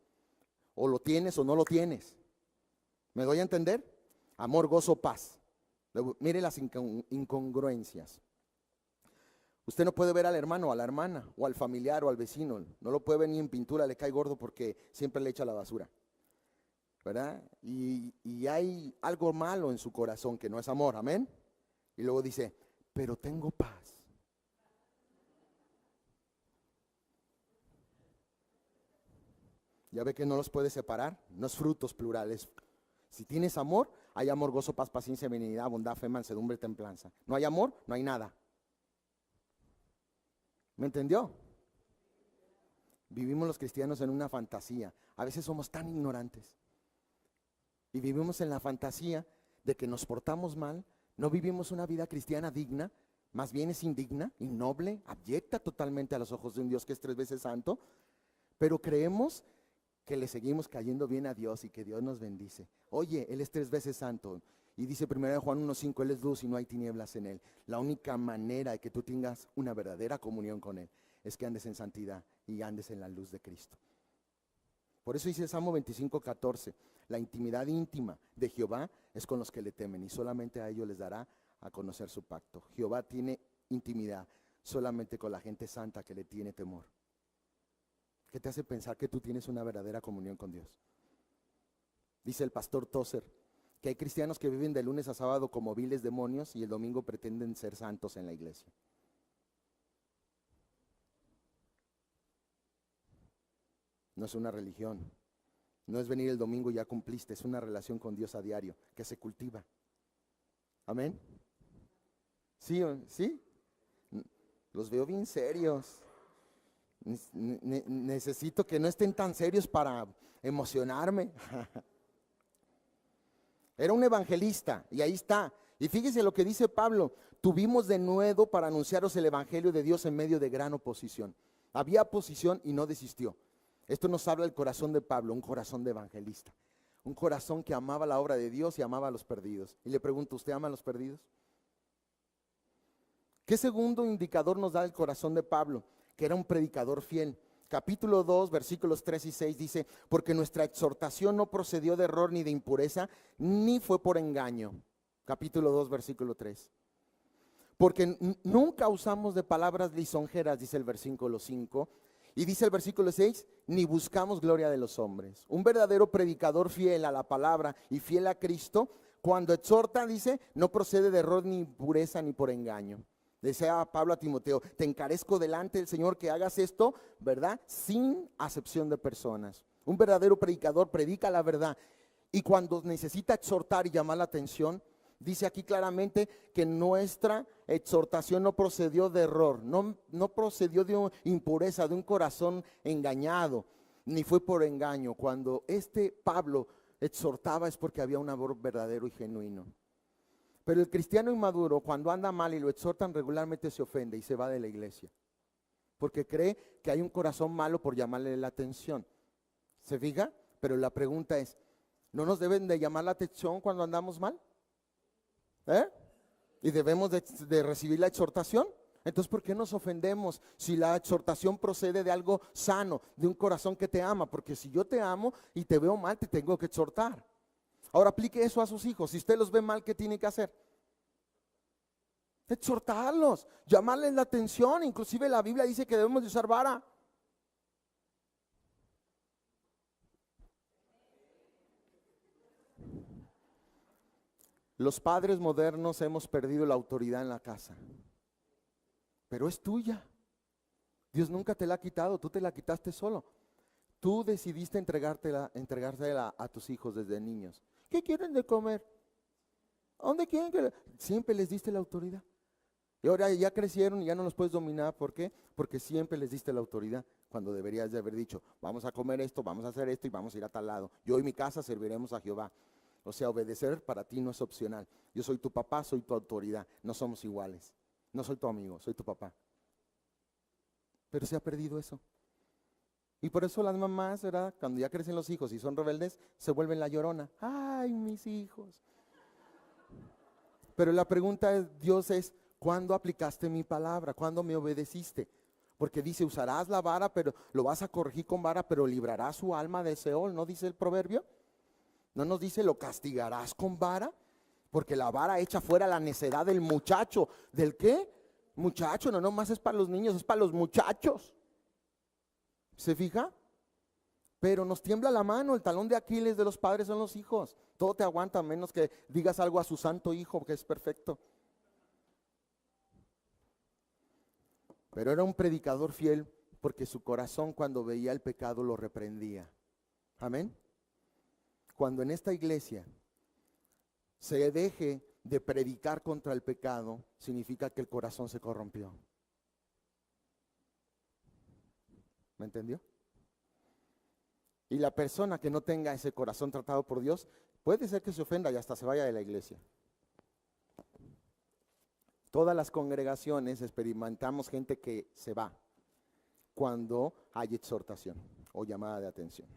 O lo tienes o no lo tienes. ¿Me doy a entender? Amor, gozo, paz. Mire las incongruencias. Usted no puede ver al hermano, a la hermana, o al familiar, o al vecino. No lo puede ver ni en pintura, le cae gordo porque siempre le echa la basura, ¿verdad? Y hay algo malo en su corazón que no es amor, amén. Y luego dice, pero tengo paz. Ya ve que no los puede separar, no es frutos plurales. Si tienes amor, hay amor, gozo, paz, paciencia, benignidad, bondad, fe, mansedumbre, templanza. No hay amor, no hay nada. ¿Me entendió? Vivimos los cristianos en una fantasía. A veces somos tan ignorantes. Y vivimos en la fantasía de que nos portamos mal. No vivimos una vida cristiana digna. Más bien es indigna, innoble, abyecta totalmente a los ojos de un Dios que es 3 veces santo. Pero creemos que le seguimos cayendo bien a Dios y que Dios nos bendice. Oye, Él es 3 veces santo. Y dice 1 Juan 1:5, Él es luz y no hay tinieblas en Él. La única manera de que tú tengas una verdadera comunión con Él es que andes en santidad y andes en la luz de Cristo. Por eso dice el Salmo 25:14, la intimidad íntima de Jehová es con los que le temen y solamente a ellos les dará a conocer su pacto. Jehová tiene intimidad solamente con la gente santa que le tiene temor. ¿Qué te hace pensar que tú tienes una verdadera comunión con Dios? Dice el pastor Tozer que hay cristianos que viven de lunes a sábado como viles demonios y el domingo pretenden ser santos en la iglesia. No es una religión, no es venir el domingo y ya cumpliste, es una relación con Dios a diario que se cultiva. Amén. ¿Sí? ¿Sí? Los veo bien serios. Necesito que no estén tan serios para emocionarme. Era un evangelista y ahí está. Y fíjese lo que dice Pablo: tuvimos de nuevo para anunciaros el evangelio de Dios en medio de gran oposición. Había oposición y no desistió. Esto nos habla del corazón de Pablo, un corazón de evangelista, un corazón que amaba la obra de Dios y amaba a los perdidos. Y le pregunto, ¿usted ama a los perdidos? ¿Qué segundo indicador nos da el corazón de Pablo? Que era un predicador fiel. Capítulo 2, versículos 3 y 6 dice, porque nuestra exhortación no procedió de error ni de impureza, ni fue por engaño. Capítulo 2, versículo 3. Porque nunca usamos de palabras lisonjeras, dice el versículo 5. Y dice el versículo 6, ni buscamos gloria de los hombres. Un verdadero predicador fiel a la palabra y fiel a Cristo, cuando exhorta, dice, no procede de error ni impureza ni por engaño. Decía Pablo a Timoteo, te encarezco delante del Señor que hagas esto, ¿verdad? Sin acepción de personas. Un verdadero predicador predica la verdad. Y cuando necesita exhortar y llamar la atención, dice aquí claramente que nuestra exhortación no procedió de error, no procedió de impureza, de un corazón engañado, ni fue por engaño. Cuando Pablo exhortaba es porque había un amor verdadero y genuino. Pero el cristiano inmaduro, cuando anda mal y lo exhortan regularmente, se ofende y se va de la iglesia, porque cree que hay un corazón malo por llamarle la atención. ¿Se fija? Pero la pregunta es, ¿no nos deben de llamar la atención cuando andamos mal? ¿Eh? Y debemos de recibir la exhortación. Entonces, ¿por qué nos ofendemos si la exhortación procede de algo sano, de un corazón que te ama? Porque si yo te amo y te veo mal, te tengo que exhortar. Ahora aplique eso a sus hijos. Si usted los ve mal, ¿qué tiene que hacer? Exhortarlos, llamarles la atención. Inclusive la Biblia dice que debemos de usar vara. Los padres modernos hemos perdido la autoridad en la casa, pero es tuya. Dios nunca te la ha quitado, tú te la quitaste solo. Tú decidiste entregártela a tus hijos desde niños. ¿Qué quieren de comer? ¿A dónde quieren que siempre les diste la autoridad? Y ahora ya crecieron y ya no los puedes dominar. ¿Por qué? Porque siempre les diste la autoridad, cuando deberías de haber dicho, vamos a comer esto, vamos a hacer esto y vamos a ir a tal lado. Yo y mi casa serviremos a Jehová. O sea, obedecer para ti no es opcional. Yo soy tu papá, soy tu autoridad. No somos iguales. No soy tu amigo, soy tu papá. Pero se ha perdido eso. Y por eso las mamás, ¿verdad? Cuando ya crecen los hijos y son rebeldes, se vuelven la llorona. Ay, mis hijos. Pero la pregunta de Dios es, ¿cuándo aplicaste mi palabra? ¿Cuándo me obedeciste? Porque dice, usarás la vara, pero lo vas a corregir con vara, pero librarás su alma de Seol, ¿no dice el proverbio? ¿No nos dice, lo castigarás con vara? Porque la vara echa fuera la necedad del muchacho. ¿Del qué? Muchacho, no nomás es para los niños, es para los muchachos. ¿Se fija? Pero nos tiembla la mano, el talón de Aquiles de los padres son los hijos. Todo te aguanta, menos que digas algo a su santo hijo, que es perfecto. Pero era un predicador fiel, porque su corazón cuando veía el pecado lo reprendía. Amén. Cuando en esta iglesia se deje de predicar contra el pecado, significa que el corazón se corrompió. ¿Me entendió? Y la persona que no tenga ese corazón tratado por Dios, puede ser que se ofenda y hasta se vaya de la iglesia. Todas las congregaciones experimentamos gente que se va cuando hay exhortación o llamada de atención.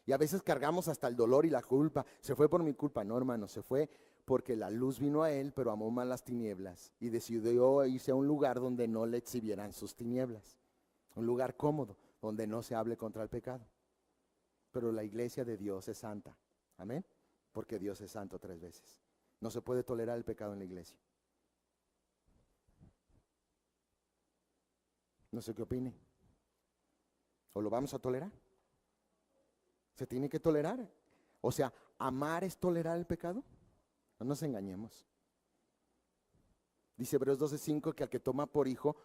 Y a veces cargamos hasta el dolor y la culpa. Se fue por mi culpa. No, hermano, se fue porque la luz vino a él, pero amó más las tinieblas y decidió irse a un lugar donde no le exhibieran sus tinieblas. Un lugar cómodo, donde no se hable contra el pecado. Pero la iglesia de Dios es santa. Amén. Porque Dios es santo 3 veces. No se puede tolerar el pecado en la iglesia. No sé qué opine. ¿O lo vamos a tolerar? Se tiene que tolerar. O sea, amar es tolerar el pecado. No nos engañemos. Dice Hebreos 12:5 que al que toma por hijo,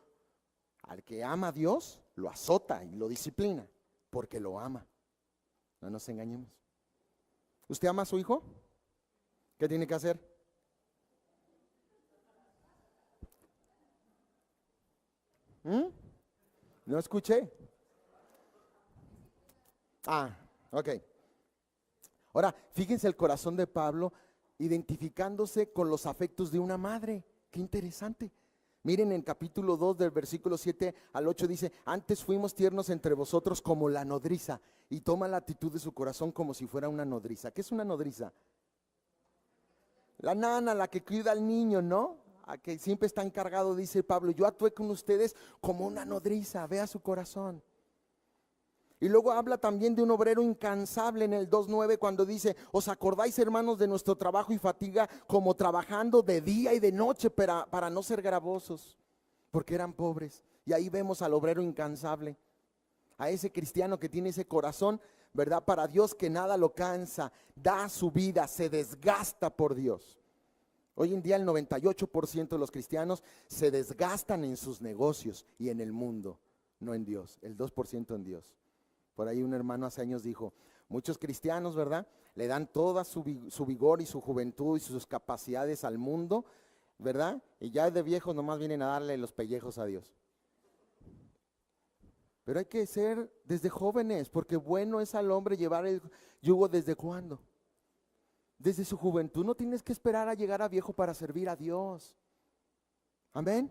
al que ama a Dios, lo azota y lo disciplina, porque lo ama. No nos engañemos. ¿Usted ama a su hijo? ¿Qué tiene que hacer? No escuché. Ok. Ahora, fíjense el corazón de Pablo identificándose con los afectos de una madre. Qué interesante. Miren en capítulo 2 del versículo 7 al 8 dice, antes fuimos tiernos entre vosotros como la nodriza. Y toma la actitud de su corazón como si fuera una nodriza. ¿Qué es una nodriza? La nana, la que cuida al niño, ¿no? A que siempre está encargado, dice Pablo. Yo actué con ustedes como una nodriza. Vea su corazón. Y luego habla también de un obrero incansable en el 2:9 cuando dice, os acordáis hermanos de nuestro trabajo y fatiga como trabajando de día y de noche para no ser gravosos, porque eran pobres. Y ahí vemos al obrero incansable, a ese cristiano que tiene ese corazón, ¿verdad? Para Dios que nada lo cansa, da su vida, se desgasta por Dios. Hoy en día el 98% de los cristianos se desgastan en sus negocios y en el mundo, no en Dios, el 2% en Dios. Por ahí un hermano hace años dijo, muchos cristianos, ¿verdad? Le dan toda su vigor y su juventud y sus capacidades al mundo, ¿verdad? Y ya de viejos nomás vienen a darle los pellejos a Dios. Pero hay que ser desde jóvenes, porque bueno es al hombre llevar el yugo desde cuándo. Desde su juventud. No tienes que esperar a llegar a viejo para servir a Dios. Amén.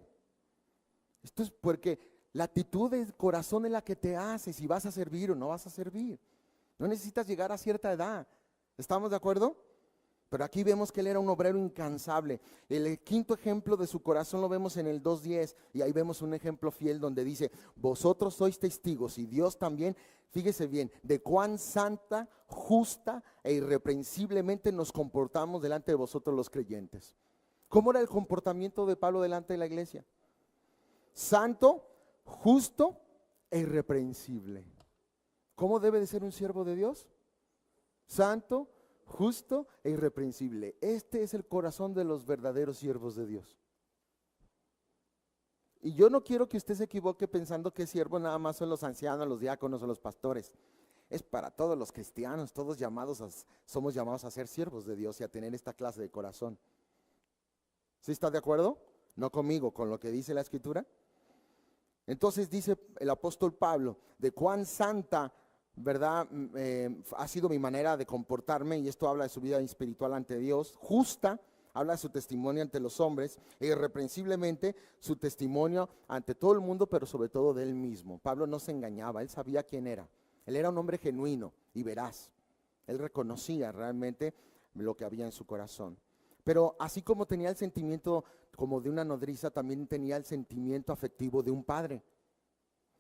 Esto es porque la actitud del corazón es la que te hace si vas a servir o no vas a servir. No necesitas llegar a cierta edad. ¿Estamos de acuerdo? Pero aquí vemos que él era un obrero incansable. El quinto ejemplo de su corazón lo vemos en el 2:10, y ahí vemos un ejemplo fiel donde dice: vosotros sois testigos, y Dios también, fíjese bien, de cuán santa, justa e irreprensiblemente nos comportamos delante de vosotros los creyentes. ¿Cómo era el comportamiento de Pablo delante de la iglesia? Santo, justo e irreprensible. ¿Cómo debe de ser un siervo de Dios? Santo, justo e irreprensible. Este es el corazón de los verdaderos siervos de Dios. Y yo no quiero que usted se equivoque pensando que siervos nada más son los ancianos, los diáconos o los pastores. Es para todos los cristianos, todos somos llamados a ser siervos de Dios y a tener esta clase de corazón. ¿Sí está de acuerdo? No conmigo, con lo que dice la Escritura. Entonces dice el apóstol Pablo, de cuán santa, ¿verdad? Ha sido mi manera de comportarme, y esto habla de su vida espiritual ante Dios. Justa, habla de su testimonio ante los hombres, e irreprensiblemente su testimonio ante todo el mundo, pero sobre todo de él mismo. Pablo no se engañaba, él sabía quién era. Él era un hombre genuino y veraz. Él reconocía realmente lo que había en su corazón. Pero así como tenía el sentimiento como de una nodriza, también tenía el sentimiento afectivo de un padre.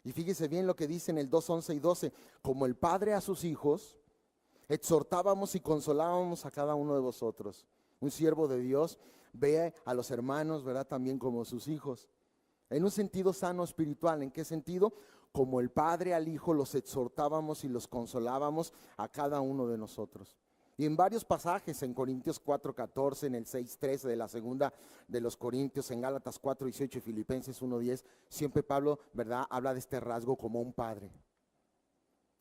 Y fíjese bien lo que dice en el 2:11 y 12. Como el padre a sus hijos, exhortábamos y consolábamos a cada uno de vosotros. Un siervo de Dios ve a los hermanos, ¿verdad?, también como sus hijos. En un sentido sano espiritual. ¿En qué sentido? Como el padre al hijo, los exhortábamos y los consolábamos a cada uno de nosotros. Y en varios pasajes, en Corintios 4:14, en el 6:13 de la segunda de los Corintios, en Gálatas 4:18 y Filipenses 1:10, siempre Pablo, ¿verdad?, habla de este rasgo como un padre.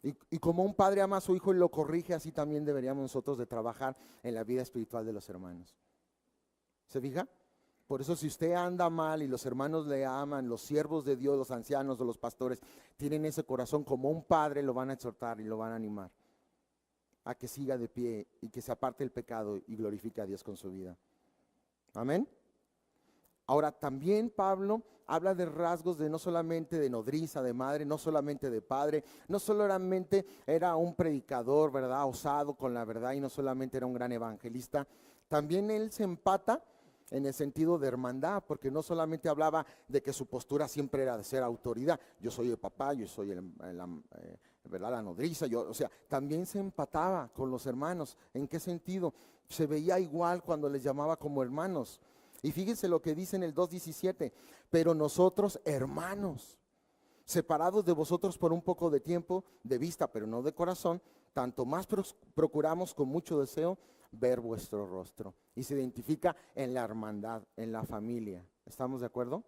Y como un padre ama a su hijo y lo corrige, así también deberíamos nosotros de trabajar en la vida espiritual de los hermanos. ¿Se fija? Por eso si usted anda mal y los hermanos le aman, los siervos de Dios, los ancianos o los pastores, tienen ese corazón como un padre, lo van a exhortar y lo van a animar a que siga de pie y que se aparte del pecado y glorifique a Dios con su vida. Amén. Ahora también Pablo habla de rasgos de no solamente de nodriza, de madre, no solamente de padre, no solamente era un predicador, ¿verdad?, osado con la verdad, y no solamente era un gran evangelista. También él se empata en el sentido de hermandad, porque no solamente hablaba de que su postura siempre era de ser autoridad. Yo soy el papá, yo soy ¿verdad?, la nodriza. O sea, también se empataba con los hermanos. ¿En qué sentido? Se veía igual cuando les llamaba como hermanos. Y fíjense lo que dice en el 2:17, pero nosotros, hermanos, separados de vosotros por un poco de tiempo, de vista, pero no de corazón, tanto más procuramos con mucho deseo ver vuestro rostro. Y se identifica en la hermandad, en la familia. ¿Estamos de acuerdo?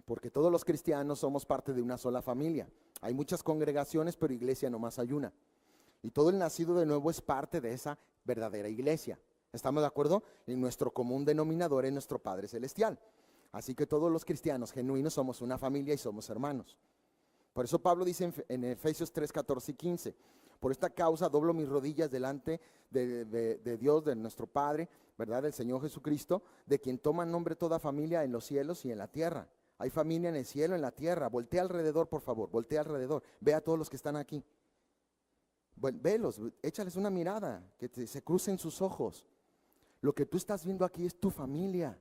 Porque todos los cristianos somos parte de una sola familia. Hay muchas congregaciones, pero iglesia nomás hay una. Y todo el nacido de nuevo es parte de esa verdadera iglesia. ¿Estamos de acuerdo? Y nuestro común denominador es nuestro Padre Celestial. Así que todos los cristianos genuinos somos una familia y somos hermanos. Por eso Pablo dice en Efesios 3:14 y 15, por esta causa doblo mis rodillas delante de Dios, de nuestro Padre, ¿verdad?, del Señor Jesucristo, de quien toma nombre toda familia en los cielos y en la tierra. Hay familia en el cielo, en la tierra. Voltea alrededor, por favor, voltea alrededor. Ve a todos los que están aquí. Velos, échales una mirada, que se crucen sus ojos. Lo que tú estás viendo aquí es tu familia.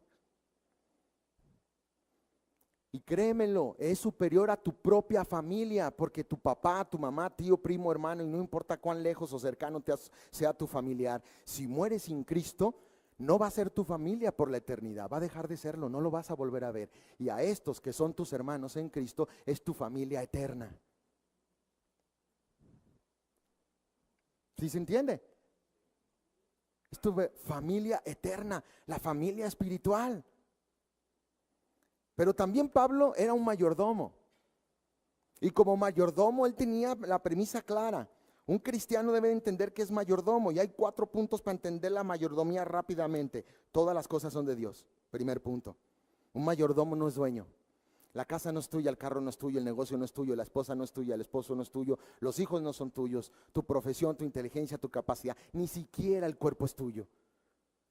Y créemelo, es superior a tu propia familia, porque tu papá, tu mamá, tío, primo, hermano, y no importa cuán lejos o cercano sea tu familiar, si mueres sin Cristo, no va a ser tu familia por la eternidad, va a dejar de serlo, no lo vas a volver a ver. Y a estos que son tus hermanos en Cristo, es tu familia eterna. ¿Sí se entiende? Es tu familia eterna, la familia espiritual. Pero también Pablo era un mayordomo. Y como mayordomo él tenía la premisa clara. Un cristiano debe entender que es mayordomo. Y hay 4 puntos para entender la mayordomía rápidamente. Todas las cosas son de Dios. Primer punto. Un mayordomo no es dueño. La casa no es tuya, el carro no es tuyo, el negocio no es tuyo, la esposa no es tuya, el esposo no es tuyo, los hijos no son tuyos, tu profesión, tu inteligencia, tu capacidad, ni siquiera el cuerpo es tuyo.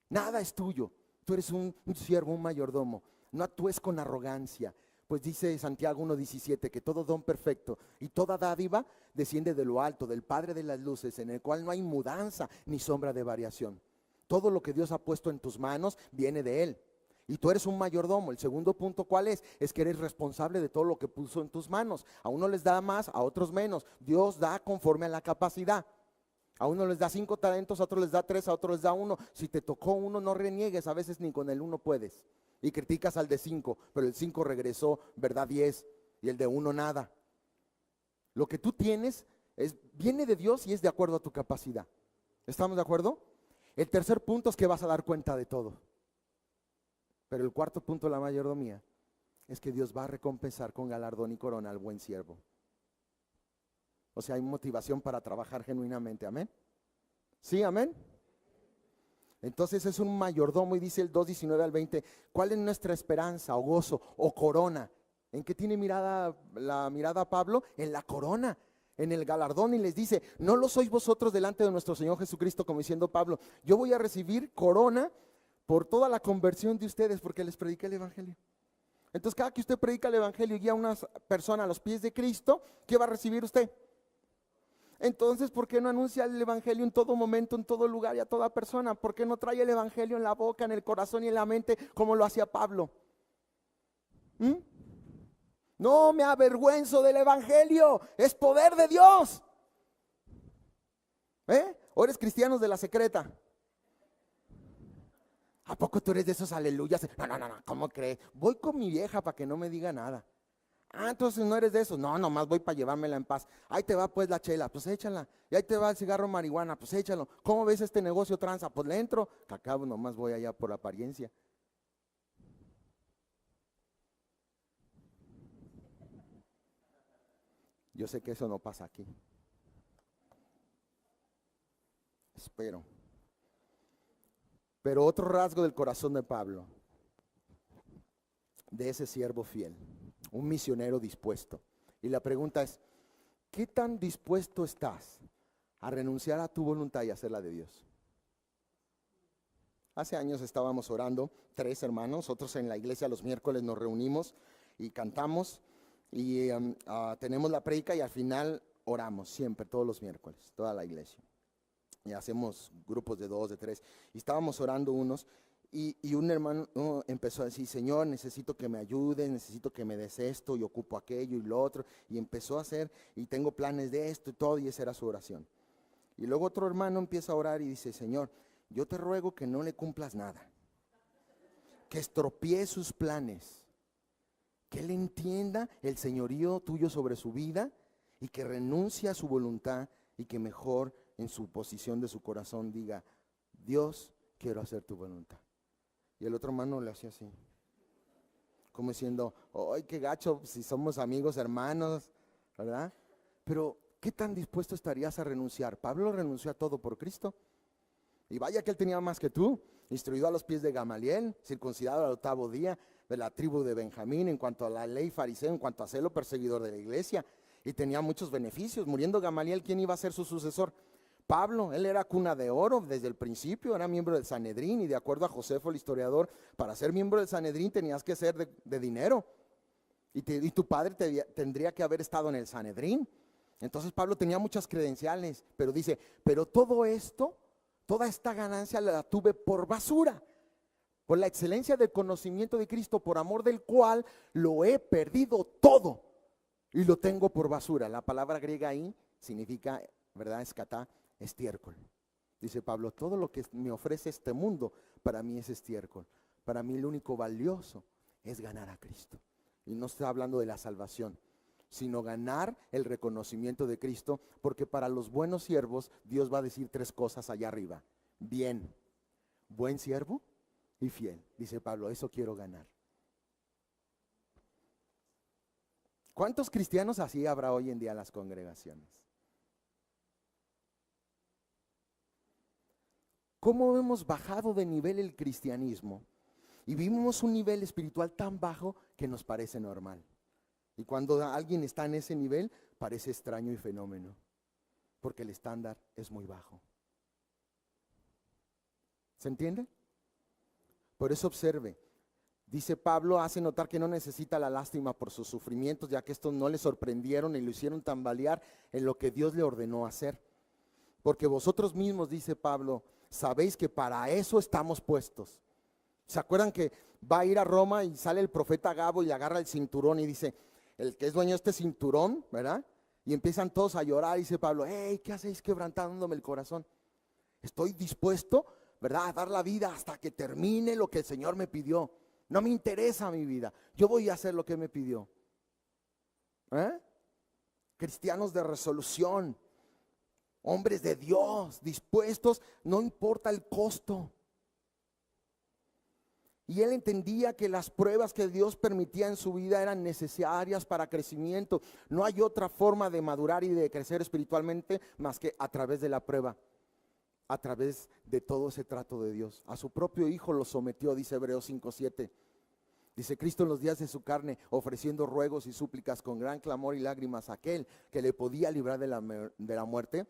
Nada es tuyo. Tú eres un siervo, un mayordomo. No actúes con arrogancia. Pues dice Santiago 1:17 que todo don perfecto y toda dádiva desciende de lo alto, del Padre de las luces, en el cual no hay mudanza ni sombra de variación. Todo lo que Dios ha puesto en tus manos viene de Él. Y tú eres un mayordomo. El segundo punto, ¿cuál es? Es que eres responsable de todo lo que puso en tus manos. A uno les da más, a otros menos. Dios da conforme a la capacidad. A uno les da 5 talentos, a otros les da 3, a otros les da 1. Si te tocó uno, no reniegues, a veces ni con el 1 puedes. Y criticas al de 5, pero el 5 regresó, ¿verdad? 10, y el de 1 nada. Lo que tú tienes viene de Dios y es de acuerdo a tu capacidad. ¿Estamos de acuerdo? El tercer punto es que vas a dar cuenta de todo. Pero el cuarto punto de la mayordomía es que Dios va a recompensar con galardón y corona al buen siervo. O sea, hay motivación para trabajar genuinamente, ¿amén? ¿Sí, amén? Entonces es un mayordomo y dice el 2:19 al 20, ¿cuál es nuestra esperanza o gozo o corona? ¿En qué tiene la mirada Pablo? En la corona, en el galardón, y les dice, no lo sois vosotros delante de nuestro Señor Jesucristo, como diciendo Pablo, yo voy a recibir corona por toda la conversión de ustedes porque les prediqué el evangelio. Entonces cada que usted predica el evangelio y guía a una persona a los pies de Cristo, ¿qué va a recibir usted? Entonces, ¿por qué no anuncia el evangelio en todo momento, en todo lugar y a toda persona? ¿Por qué no trae el evangelio en la boca, en el corazón y en la mente como lo hacía Pablo? No me avergüenzo del evangelio, es poder de Dios. ¿O eres cristianos de la secreta? ¿A poco tú eres de esos aleluyas? No, ¿cómo crees? Voy con mi vieja para que no me diga nada. Entonces no eres de esos. No, nomás voy para llevármela en paz. Ahí te va pues la chela, pues échala. Y ahí te va el cigarro marihuana, pues échalo. ¿Cómo ves este negocio tranza? Pues le entro. Que acabo, nomás voy allá por apariencia. Yo sé que eso no pasa aquí. Espero. Pero otro rasgo del corazón de Pablo, de ese siervo fiel, un misionero dispuesto. Y la pregunta es, ¿qué tan dispuesto estás a renunciar a tu voluntad y hacer la de Dios? Hace años estábamos orando, 3 hermanos, nosotros en la iglesia los miércoles nos reunimos y cantamos y tenemos la prédica y al final oramos siempre, todos los miércoles, toda la iglesia. Y hacemos grupos de 2, de 3 y estábamos orando unos y un hermano empezó a decir, Señor, necesito que me ayudes, necesito que me des esto y ocupo aquello y lo otro, y empezó a hacer y tengo planes de esto y todo, y esa era su oración. Y luego otro hermano empieza a orar y dice, Señor, yo te ruego que no le cumplas nada, que estropee sus planes, que él entienda el señorío tuyo sobre su vida y que renuncie a su voluntad y que mejor en su posición de su corazón diga, Dios, quiero hacer tu voluntad. Y el otro hermano le hacía así, como diciendo, ¡ay, qué gacho! Si somos amigos, hermanos, ¿verdad? Pero, ¿qué tan dispuesto estarías a renunciar? Pablo renunció a todo por Cristo. Y vaya que él tenía más que tú, instruido a los pies de Gamaliel, circuncidado al 8º día, de la tribu de Benjamín, en cuanto a la ley fariseo, en cuanto a celo perseguidor de la iglesia, y tenía muchos beneficios. Muriendo Gamaliel, ¿quién iba a ser su sucesor? Pablo. Él era cuna de oro desde el principio, era miembro del Sanedrín, y de acuerdo a Josefo el historiador, para ser miembro del Sanedrín tenías que ser de dinero, y tu padre tendría que haber estado en el Sanedrín. Entonces Pablo tenía muchas credenciales, pero dice, pero todo esto, toda esta ganancia la tuve por basura, por la excelencia del conocimiento de Cristo, por amor del cual lo he perdido todo y lo tengo por basura. La palabra griega ahí significa, ¿verdad? Escatá, estiércol. Dice Pablo, todo lo que me ofrece este mundo para mí es estiércol. Para mí lo único valioso es ganar a Cristo. Y no está hablando de la salvación, sino ganar el reconocimiento de Cristo, porque para los buenos siervos Dios va a decir 3 cosas allá arriba. Bien, buen siervo y fiel. Dice Pablo, eso quiero ganar. ¿Cuántos cristianos así habrá hoy en día en las congregaciones? ¿Cómo hemos bajado de nivel el cristianismo? Y vivimos un nivel espiritual tan bajo que nos parece normal. Y cuando alguien está en ese nivel, parece extraño y fenómeno, porque el estándar es muy bajo. ¿Se entiende? Por eso observe, Dice Pablo, hace notar que no necesita la lástima por sus sufrimientos, ya que estos no le sorprendieron y lo hicieron tambalear en lo que Dios le ordenó hacer. Porque vosotros mismos, dice Pablo, sabéis que para eso estamos puestos. ¿Se acuerdan que va a ir a Roma y sale el profeta Gabo y le agarra el cinturón y dice, el que es dueño de este cinturón, ¿verdad? Y empiezan todos a llorar y dice Pablo, hey, ¿qué hacéis quebrantándome el corazón? Estoy dispuesto, ¿verdad?, a dar la vida hasta que termine lo que el Señor me pidió. No me interesa mi vida, yo voy a hacer lo que me pidió. Cristianos de resolución, hombres de Dios, dispuestos, no importa el costo. Y él entendía que las pruebas que Dios permitía en su vida eran necesarias para crecimiento. No hay otra forma de madurar y de crecer espiritualmente más que a través de la prueba, a través de todo ese trato de Dios. A su propio Hijo lo sometió, dice Hebreos 5:7. Dice, Cristo en los días de su carne, ofreciendo ruegos y súplicas con gran clamor y lágrimas a aquel que le podía librar de la muerte,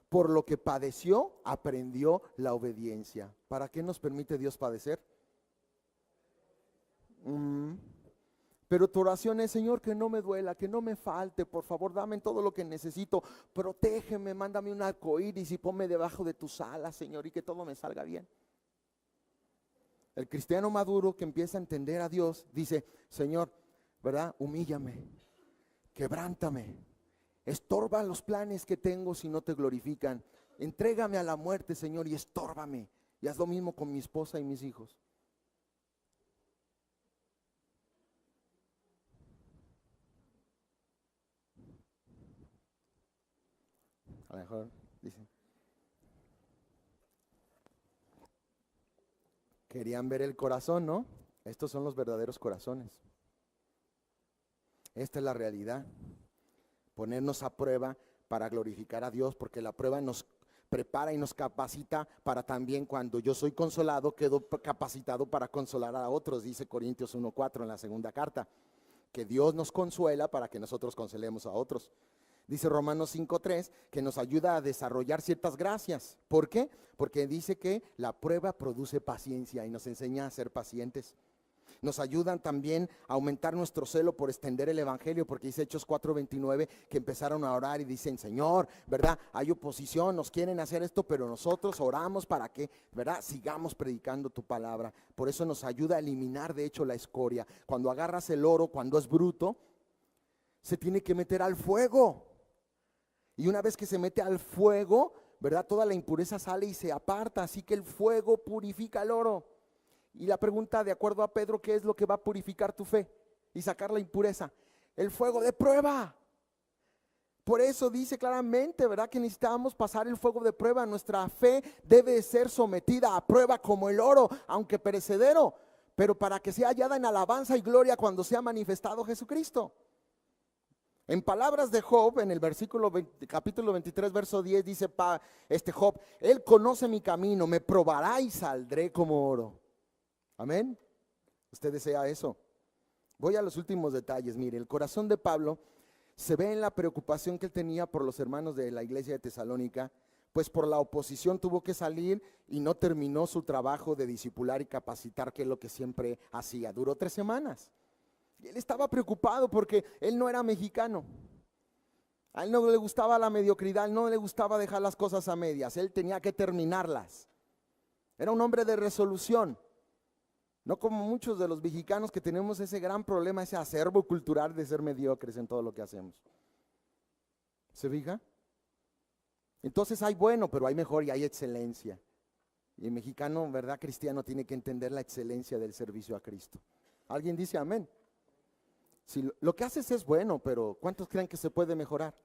por lo que padeció, aprendió la obediencia. ¿Para qué nos permite Dios padecer? Pero tu oración es, Señor, que no me duela, que no me falte, por favor, dame todo lo que necesito, protégeme, mándame un arcoíris y ponme debajo de tus alas, Señor, y que todo me salga bien. El cristiano maduro que empieza a entender a Dios dice, Señor, ¿verdad? Humíllame, quebrántame, estorba los planes que tengo si no te glorifican, entrégame a la muerte, Señor, y estórbame. Y haz lo mismo con mi esposa y mis hijos. A lo mejor dicen, querían ver el corazón, ¿no? Estos son los verdaderos corazones. Esta es la realidad. Ponernos a prueba para glorificar a Dios, porque la prueba nos prepara y nos capacita para también, cuando yo soy consolado, quedo capacitado para consolar a otros, dice Corintios 1:4 en la segunda carta, que Dios nos consuela para que nosotros consolemos a otros. Dice Romanos 5:3 que nos ayuda a desarrollar ciertas gracias. ¿Por qué? Porque dice que la prueba produce paciencia y nos enseña a ser pacientes. Nos ayudan también a aumentar nuestro celo por extender el evangelio, porque dice Hechos 4:29 que empezaron a orar y dicen, Señor, ¿verdad? Hay oposición, nos quieren hacer esto, pero nosotros oramos para que, ¿verdad?, sigamos predicando tu palabra. Por eso nos ayuda a eliminar, de hecho, la escoria. Cuando agarras el oro, cuando es bruto, se tiene que meter al fuego. Y una vez que se mete al fuego, ¿verdad?, toda la impureza sale y se aparta. Así que el fuego purifica el oro. Y la pregunta, de acuerdo a Pedro, ¿qué es lo que va a purificar tu fe y sacar la impureza? El fuego de prueba. Por eso dice claramente, ¿verdad?, que necesitamos pasar el fuego de prueba. Nuestra fe debe ser sometida a prueba como el oro, aunque perecedero, pero para que sea hallada en alabanza y gloria cuando sea manifestado Jesucristo. En palabras de Job, en el capítulo 23, verso 10, dice Job, Él conoce mi camino, me probará y saldré como oro. Amén. ¿Usted desea eso? Voy a los últimos detalles. Mire, el corazón de Pablo se ve en la preocupación que él tenía por los hermanos de la iglesia de Tesalónica, pues por la oposición tuvo que salir y no terminó su trabajo de discipular y capacitar, que es lo que siempre hacía. Duró 3 semanas. Y él estaba preocupado porque él no era mexicano. A él no le gustaba la mediocridad, no le gustaba dejar las cosas a medias. Él tenía que terminarlas. Era un hombre de resolución. No como muchos de los mexicanos que tenemos ese gran problema, ese acervo cultural de ser mediocres en todo lo que hacemos. ¿Se fija? Entonces hay bueno, pero hay mejor y hay excelencia. Y el mexicano, ¿verdad?, cristiano, tiene que entender la excelencia del servicio a Cristo. ¿Alguien dice amén? Si lo que haces es bueno, pero ¿cuántos creen que se puede mejorar?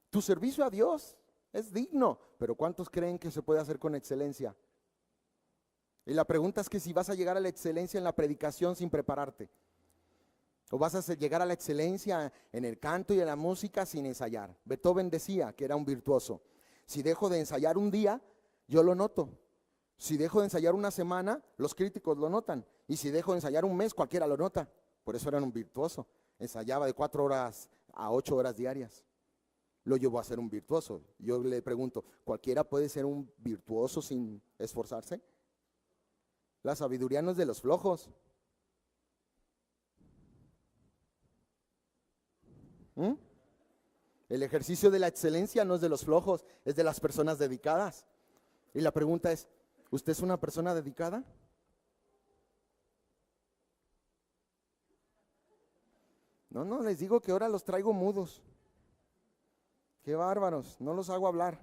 Tu servicio a Dios es digno, pero ¿cuántos creen que se puede hacer con excelencia? Y la pregunta es que si vas a llegar a la excelencia en la predicación sin prepararte, o vas a llegar a la excelencia en el canto y en la música sin ensayar. Beethoven decía que era un virtuoso. Si dejo de ensayar un día, yo lo noto. Si dejo de ensayar una semana, los críticos lo notan. Y si dejo de ensayar un mes, cualquiera lo nota. Por eso era un virtuoso. Ensayaba de 4 horas a 8 horas diarias. Lo llevó a ser un virtuoso. Yo le pregunto, ¿cualquiera puede ser un virtuoso sin esforzarse? La sabiduría no es de los flojos. ¿Mm? El ejercicio de la excelencia no es de los flojos, es de las personas dedicadas. Y la pregunta es, ¿usted es una persona dedicada? No, les digo que ahora los traigo mudos. Qué bárbaros, no los hago hablar.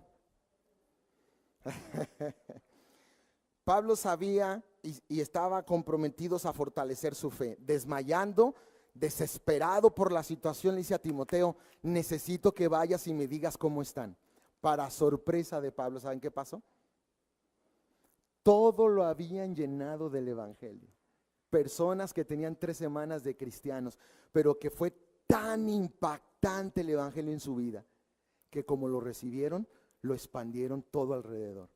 Pablo sabía y estaba comprometidos a fortalecer su fe. Desmayando, desesperado por la situación, le dice a Timoteo, necesito que vayas y me digas cómo están. Para sorpresa de Pablo, ¿saben qué pasó? Todo lo habían llenado del evangelio. Personas que tenían 3 semanas de cristianos, pero que fue tan impactante el evangelio en su vida, que como lo recibieron, lo expandieron todo alrededor,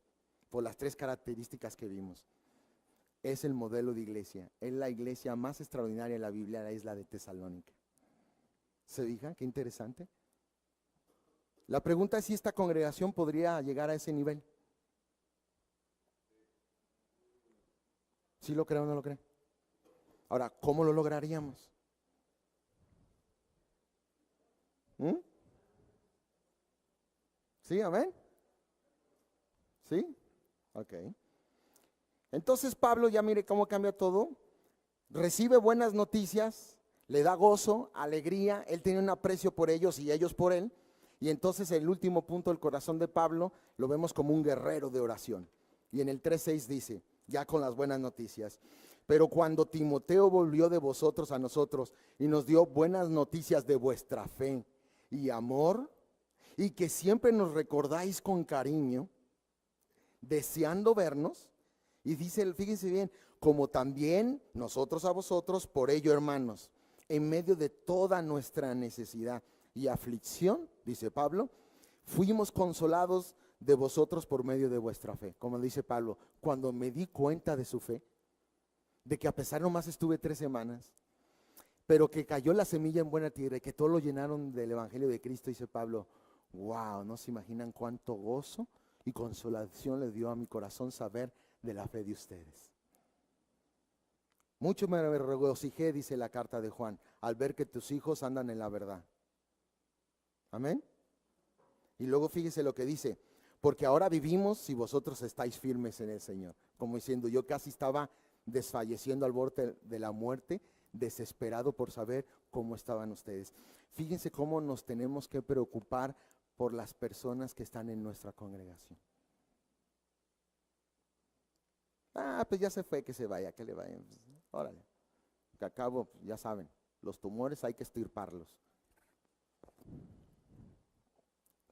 por las 3 características que vimos. Es el modelo de iglesia, es la iglesia más extraordinaria de la Biblia, la isla de Tesalónica. ¿Se fijan? Qué interesante. La pregunta es si esta congregación podría llegar a ese nivel. ¿Sí lo cree o no lo cree? Ahora, ¿cómo lo lograríamos? ¿Sí, amén? ¿Sí? Ok. Entonces Pablo, ya mire cómo cambia todo. Recibe buenas noticias, le da gozo, alegría, él tiene un aprecio por ellos y ellos por él. Y entonces el último punto del corazón de Pablo lo vemos como un guerrero de oración. Y en el 3:6 dice, ya con las buenas noticias, pero cuando Timoteo volvió de vosotros a nosotros y nos dio buenas noticias de vuestra fe y amor, y que siempre nos recordáis con cariño, deseando vernos, y dice, fíjense bien, como también nosotros a vosotros, por ello, hermanos, en medio de toda nuestra necesidad y aflicción, dice Pablo, fuimos consolados de vosotros por medio de vuestra fe. Como dice Pablo, cuando me di cuenta de su fe, de que a pesar nomás estuve 3 semanas, pero que cayó la semilla en buena tierra y que todo lo llenaron del evangelio de Cristo, dice Pablo, wow, no se imaginan cuánto gozo y consolación le dio a mi corazón saber de la fe de ustedes. Mucho me regocijé, dice la carta de Juan, al ver que tus hijos andan en la verdad. Amén. Y luego fíjese lo que dice, porque ahora vivimos si vosotros estáis firmes en el Señor. Como diciendo, yo casi estaba desfalleciendo al borde de la muerte, desesperado por saber cómo estaban ustedes. Fíjense cómo nos tenemos que preocupar por las personas que están en nuestra congregación. Pues ya se fue, que se vaya, que le vayan. Órale, que acabo, ya saben, los tumores hay que extirparlos.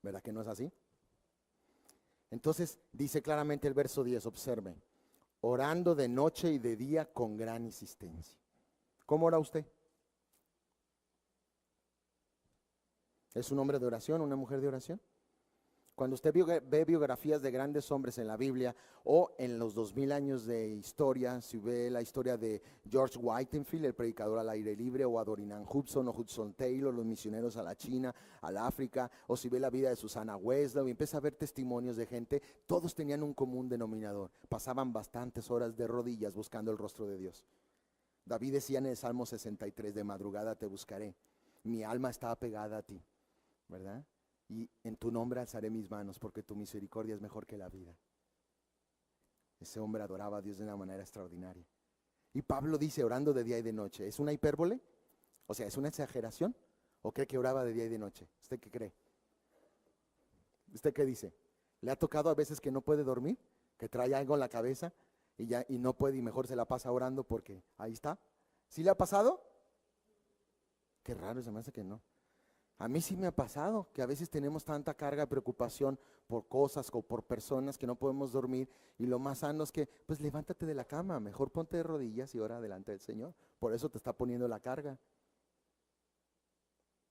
¿Verdad que no es así? Entonces dice claramente el verso 10, observen, orando de noche y de día con gran insistencia. ¿Cómo ora usted? ¿Es un hombre de oración, una mujer de oración? Cuando usted ve biografías de grandes hombres en la Biblia o en los 2000 años de historia, si ve la historia de George Whitefield, el predicador al aire libre, o a Dorinan Hudson o Hudson Taylor, los misioneros a la China, al África, o si ve la vida de Susana Wesley y empieza a ver testimonios de gente, todos tenían un común denominador, pasaban bastantes horas de rodillas buscando el rostro de Dios. David decía en el Salmo 63, de madrugada te buscaré, mi alma está apegada a ti, ¿verdad? Y en tu nombre alzaré mis manos porque tu misericordia es mejor que la vida. Ese hombre adoraba a Dios de una manera extraordinaria. Y Pablo dice, orando de día y de noche, ¿es una hipérbole? O sea, ¿es una exageración? ¿O cree que oraba de día y de noche? ¿Usted qué cree? ¿Usted qué dice? ¿Le ha tocado a veces que no puede dormir? ¿Que trae algo en la cabeza y no puede y mejor se la pasa orando porque ahí está? ¿Sí le ha pasado? Qué raro, se me hace que no. A mí sí me ha pasado que a veces tenemos tanta carga de preocupación por cosas o por personas que no podemos dormir, y lo más sano es que, pues levántate de la cama, mejor ponte de rodillas y ora delante del Señor. Por eso te está poniendo la carga.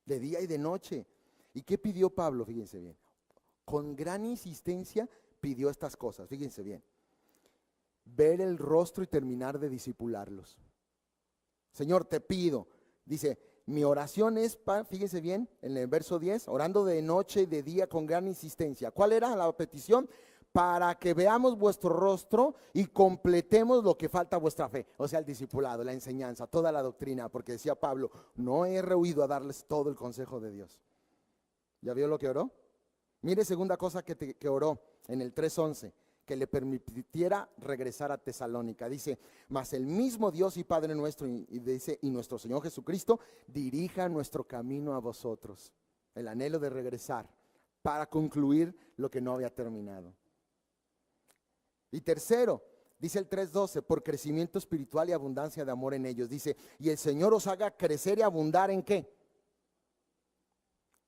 De día y de noche. ¿Y qué pidió Pablo? Fíjense bien. Con gran insistencia pidió estas cosas, fíjense bien. Ver el rostro y terminar de disipularlos. Señor, te pido, dice, mi oración es, fíjense bien, en el verso 10, orando de noche y de día con gran insistencia. ¿Cuál era la petición? para que veamos vuestro rostro y completemos lo que falta a vuestra fe. O sea, el discipulado, la enseñanza, toda la doctrina, porque decía Pablo, no he rehuido a darles todo el consejo de Dios. ¿Ya vio lo que oró? Mire, segunda cosa que oró en el 3:11, que le permitiera regresar a Tesalónica. Dice, mas el mismo Dios y Padre nuestro, y nuestro Señor Jesucristo, dirija nuestro camino a vosotros. El anhelo de regresar para concluir lo que no había terminado. Y tercero, dice el 3:12, por crecimiento espiritual y abundancia de amor en ellos. Dice, y el Señor os haga crecer y abundar ¿en qué?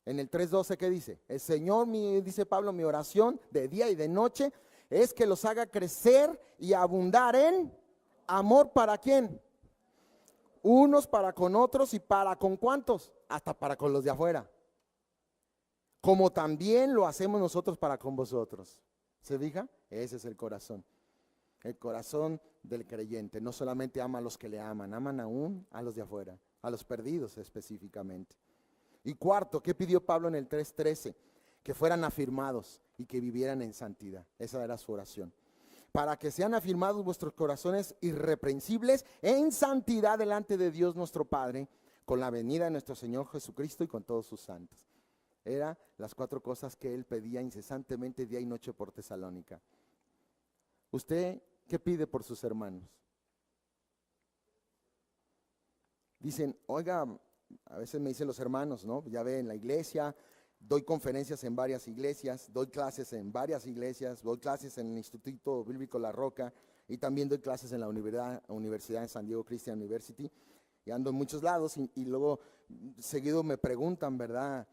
En el 3:12, ¿qué dice? El Señor, dice Pablo, mi oración de día y de noche es que los haga crecer y abundar en amor. ¿Para quién? Unos para con otros, y para con ¿cuántos? Hasta para con los de afuera. Como también lo hacemos nosotros para con vosotros. ¿Se fija? Ese es el corazón. El corazón del creyente. No solamente ama a los que le aman, aman aún a los de afuera, a los perdidos específicamente. Y cuarto, ¿qué pidió Pablo en el 3:13? Que fueran afirmados y que vivieran en santidad. Esa era su oración. Para que sean afirmados vuestros corazones irreprensibles en santidad delante de Dios nuestro Padre, con la venida de nuestro Señor Jesucristo y con todos sus santos. Eran las 4 cosas que él pedía incesantemente día y noche por Tesalónica. ¿Usted qué pide por sus hermanos? Dicen, oiga, a veces me dicen los hermanos, ¿no? Ya ve, en la iglesia, doy conferencias en varias iglesias, doy clases en varias iglesias, doy clases en el Instituto Bíblico La Roca y también doy clases en la Universidad de San Diego Christian University, y ando en muchos lados y luego seguido me preguntan, ¿verdad?,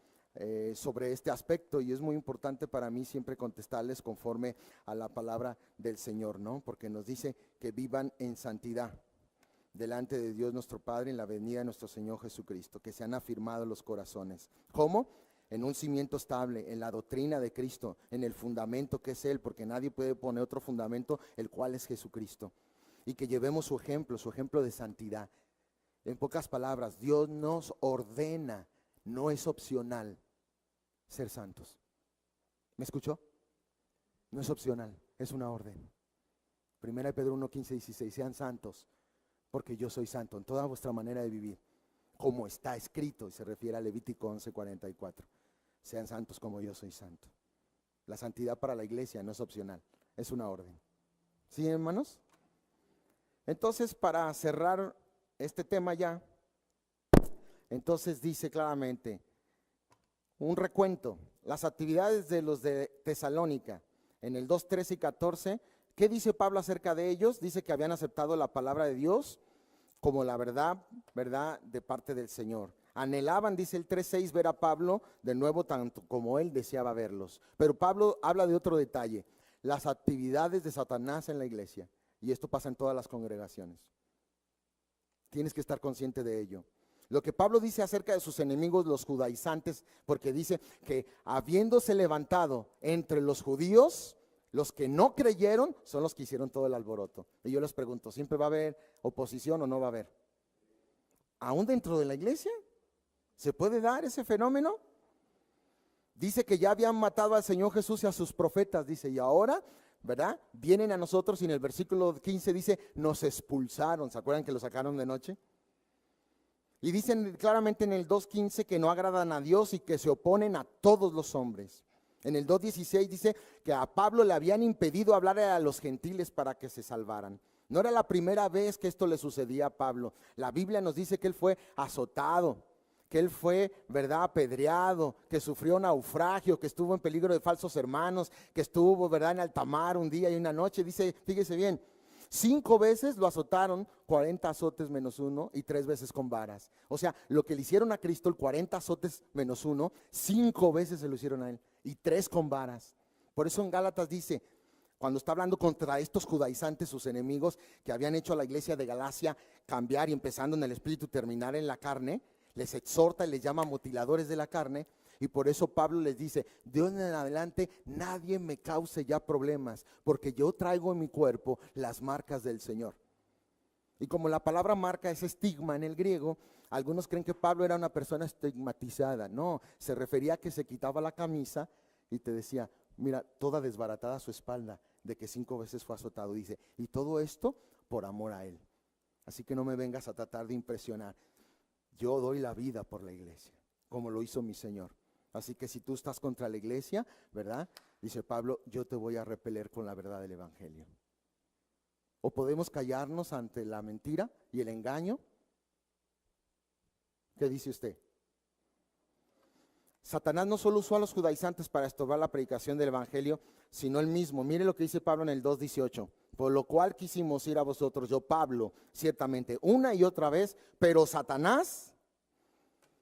sobre este aspecto, y es muy importante para mí siempre contestarles conforme a la palabra del Señor, ¿no? Porque nos dice que vivan en santidad delante de Dios nuestro Padre en la venida de nuestro Señor Jesucristo, que sean afirmados los corazones. ¿Cómo? En un cimiento estable, en la doctrina de Cristo, en el fundamento que es Él, porque nadie puede poner otro fundamento, el cual es Jesucristo. Y que llevemos su ejemplo de santidad. En pocas palabras, Dios nos ordena, no es opcional ser santos. ¿Me escuchó? No es opcional, es una orden. Primera de Pedro 1:15-16, sean santos, porque yo soy santo en toda vuestra manera de vivir, como está escrito, y se refiere a Levítico 11:44. Sean santos como yo soy santo. La santidad para la iglesia no es opcional, es una orden. ¿Sí, hermanos? Entonces, para cerrar este tema ya, entonces dice claramente, un recuento, las actividades de los de Tesalónica, en el 2:13 y 14, ¿qué dice Pablo acerca de ellos? Dice que habían aceptado la palabra de Dios como la verdad de parte del Señor. Anhelaban, dice el 3:6, ver a Pablo de nuevo tanto como él deseaba verlos. Pero Pablo habla de otro detalle, las actividades de Satanás en la iglesia. Y esto pasa en todas las congregaciones. Tienes que estar consciente de ello. Lo que Pablo dice acerca de sus enemigos, los judaizantes, porque dice que habiéndose levantado entre los judíos, los que no creyeron son los que hicieron todo el alboroto. Y yo les pregunto, ¿siempre va a haber oposición o no va a haber? ¿Aún dentro de la iglesia se puede dar ese fenómeno? Dice que ya habían matado al Señor Jesús y a sus profetas, dice, y ahora, ¿verdad?, vienen a nosotros, y en el versículo 15 dice, nos expulsaron. ¿Se acuerdan que lo sacaron de noche? Y dicen claramente en el 2:15 que no agradan a Dios y que se oponen a todos los hombres. En el 2:16 dice que a Pablo le habían impedido hablar a los gentiles para que se salvaran. No era la primera vez que esto le sucedía a Pablo. La Biblia nos dice que él fue azotado, que él fue, ¿verdad?, apedreado, que sufrió naufragio, que estuvo en peligro de falsos hermanos, que estuvo, ¿verdad?, en alta mar un día y una noche. Dice, fíjese bien, 5 veces lo azotaron, 40 azotes menos 1, y 3 veces con varas. O sea, lo que le hicieron a Cristo, el 40 azotes menos 1, 5 veces se lo hicieron a él, y 3 con varas. Por eso en Gálatas dice, cuando está hablando contra estos judaizantes, sus enemigos, que habían hecho a la iglesia de Galacia cambiar y empezando en el espíritu y terminar en la carne, les exhorta y les llama mutiladores de la carne. Y por eso Pablo les dice, de hoy en adelante nadie me cause ya problemas, porque yo traigo en mi cuerpo las marcas del Señor. Y como la palabra marca es estigma en el griego, algunos creen que Pablo era una persona estigmatizada. No, se refería a que se quitaba la camisa y te decía, mira, toda desbaratada su espalda, de que 5 veces fue azotado. Dice, y todo esto por amor a Él. Así que no me vengas a tratar de impresionar. Yo doy la vida por la iglesia, como lo hizo mi Señor. Así que si tú estás contra la iglesia, ¿verdad? Dice Pablo, yo te voy a repeler con la verdad del evangelio. O podemos callarnos ante la mentira y el engaño. ¿Qué dice usted? Satanás no solo usó a los judaizantes para estorbar la predicación del evangelio, sino él mismo. Mire lo que dice Pablo en el 2:18. Por lo cual quisimos ir a vosotros, yo Pablo, ciertamente, una y otra vez, pero Satanás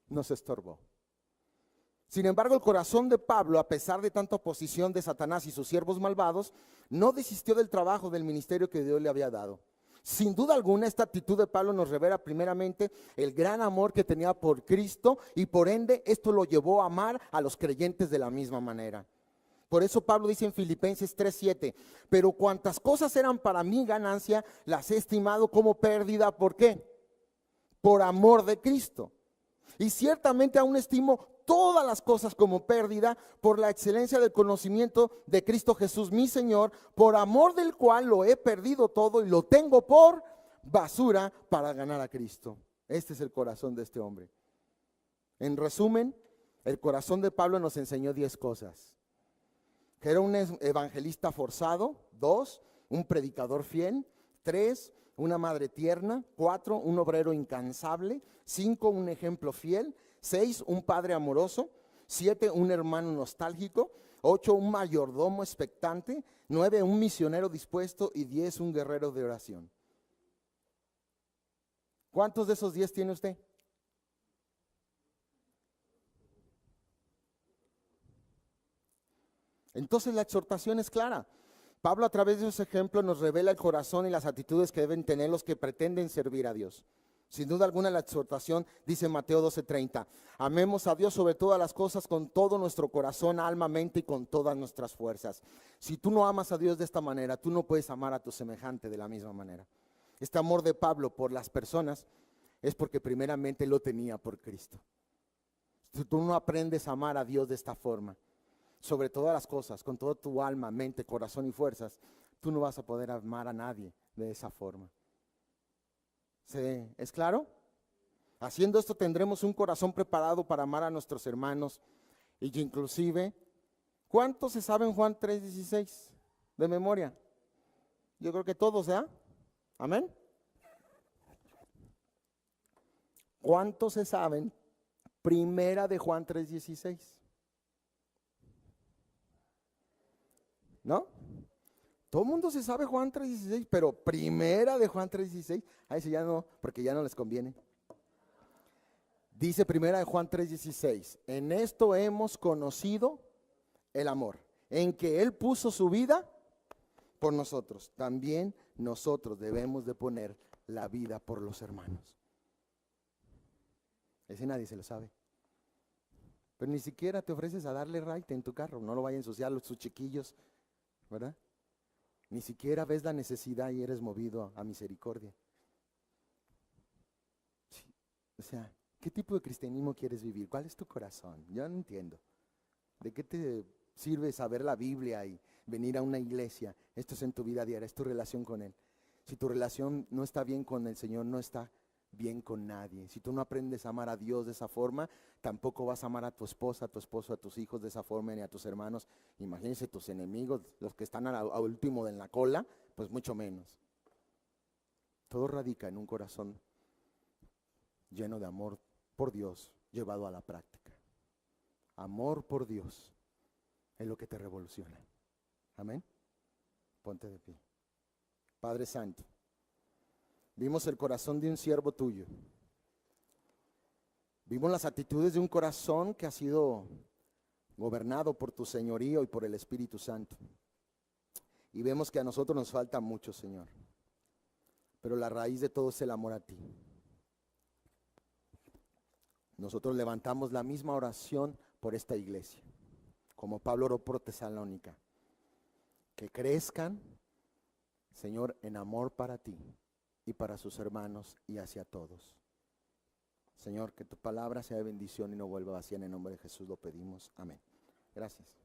nos estorbó. Sin embargo, el corazón de Pablo, a pesar de tanta oposición de Satanás y sus siervos malvados, no desistió del trabajo del ministerio que Dios le había dado. Sin duda alguna, esta actitud de Pablo nos revela primeramente el gran amor que tenía por Cristo, y por ende esto lo llevó a amar a los creyentes de la misma manera. Por eso Pablo dice en Filipenses 3:7, pero cuantas cosas eran para mí ganancia, las he estimado como pérdida. ¿Por qué? Por amor de Cristo. Y ciertamente aún estimo todas las cosas como pérdida por la excelencia del conocimiento de Cristo Jesús mi Señor, por amor del cual lo he perdido todo y lo tengo por basura para ganar a Cristo. Este es el corazón de este hombre. En resumen, el corazón de Pablo nos enseñó 10 cosas. Que era un evangelista forzado. 2, un predicador fiel. 3, una madre tierna. 4, un obrero incansable. 5, un ejemplo fiel. 6, un padre amoroso. 7, un hermano nostálgico. 8, un mayordomo expectante. 9, un misionero dispuesto. Y 10, un guerrero de oración. ¿Cuántos de esos 10 tiene usted? Entonces la exhortación es clara. Pablo, a través de ese ejemplo, nos revela el corazón y las actitudes que deben tener los que pretenden servir a Dios. Sin duda alguna, la exhortación dice Mateo 12:30, amemos a Dios sobre todas las cosas con todo nuestro corazón, alma, mente y con todas nuestras fuerzas. Si tú no amas a Dios de esta manera, tú no puedes amar a tu semejante de la misma manera. Este amor de Pablo por las personas es porque primeramente lo tenía por Cristo. Si tú no aprendes a amar a Dios de esta forma, sobre todas las cosas, con toda tu alma, mente, corazón y fuerzas, tú no vas a poder amar a nadie de esa forma. ¿Sí? ¿Es claro? Haciendo esto tendremos un corazón preparado para amar a nuestros hermanos. Y que inclusive, ¿cuántos se saben Juan 3:16 de memoria? Yo creo que todos, ¿ya? Amén. ¿Cuántos se saben primera de Juan 3:16? ¿No? Todo el mundo se sabe Juan 3:16, pero primera de Juan 3:16, a ese ya no, porque ya no les conviene. Dice primera de Juan 3:16, en esto hemos conocido el amor, en que Él puso su vida por nosotros. También nosotros debemos de poner la vida por los hermanos. Ese nadie se lo sabe. Pero ni siquiera te ofreces a darle raite en tu carro, no lo vaya a ensuciar sus chiquillos, ¿verdad? Ni siquiera ves la necesidad y eres movido a misericordia. Sí. O sea, ¿qué tipo de cristianismo quieres vivir? ¿Cuál es tu corazón? Yo no entiendo. ¿De qué te sirve saber la Biblia y venir a una iglesia? Esto es en tu vida diaria, es tu relación con Él. Si tu relación no está bien con el Señor, no está bien con nadie. Si tú no aprendes a amar a Dios de esa forma, tampoco vas a amar a tu esposa, a tu esposo, a tus hijos de esa forma, ni a tus hermanos. Imagínense tus enemigos, los que están a último en la cola, pues mucho menos. Todo radica en un corazón lleno de amor por Dios, llevado a la práctica. Amor por Dios es lo que te revoluciona. Amén. Ponte de pie. Padre Santo, vimos el corazón de un siervo tuyo. Vimos las actitudes de un corazón que ha sido gobernado por tu señorío y por el Espíritu Santo. Y vemos que a nosotros nos falta mucho, Señor. Pero la raíz de todo es el amor a ti. Nosotros levantamos la misma oración por esta iglesia, como Pablo oró por Tesalónica. Que crezcan, Señor, en amor para ti y para sus hermanos y hacia todos. Señor, que tu palabra sea de bendición y no vuelva vacía. En el nombre de Jesús lo pedimos. Amén. Gracias.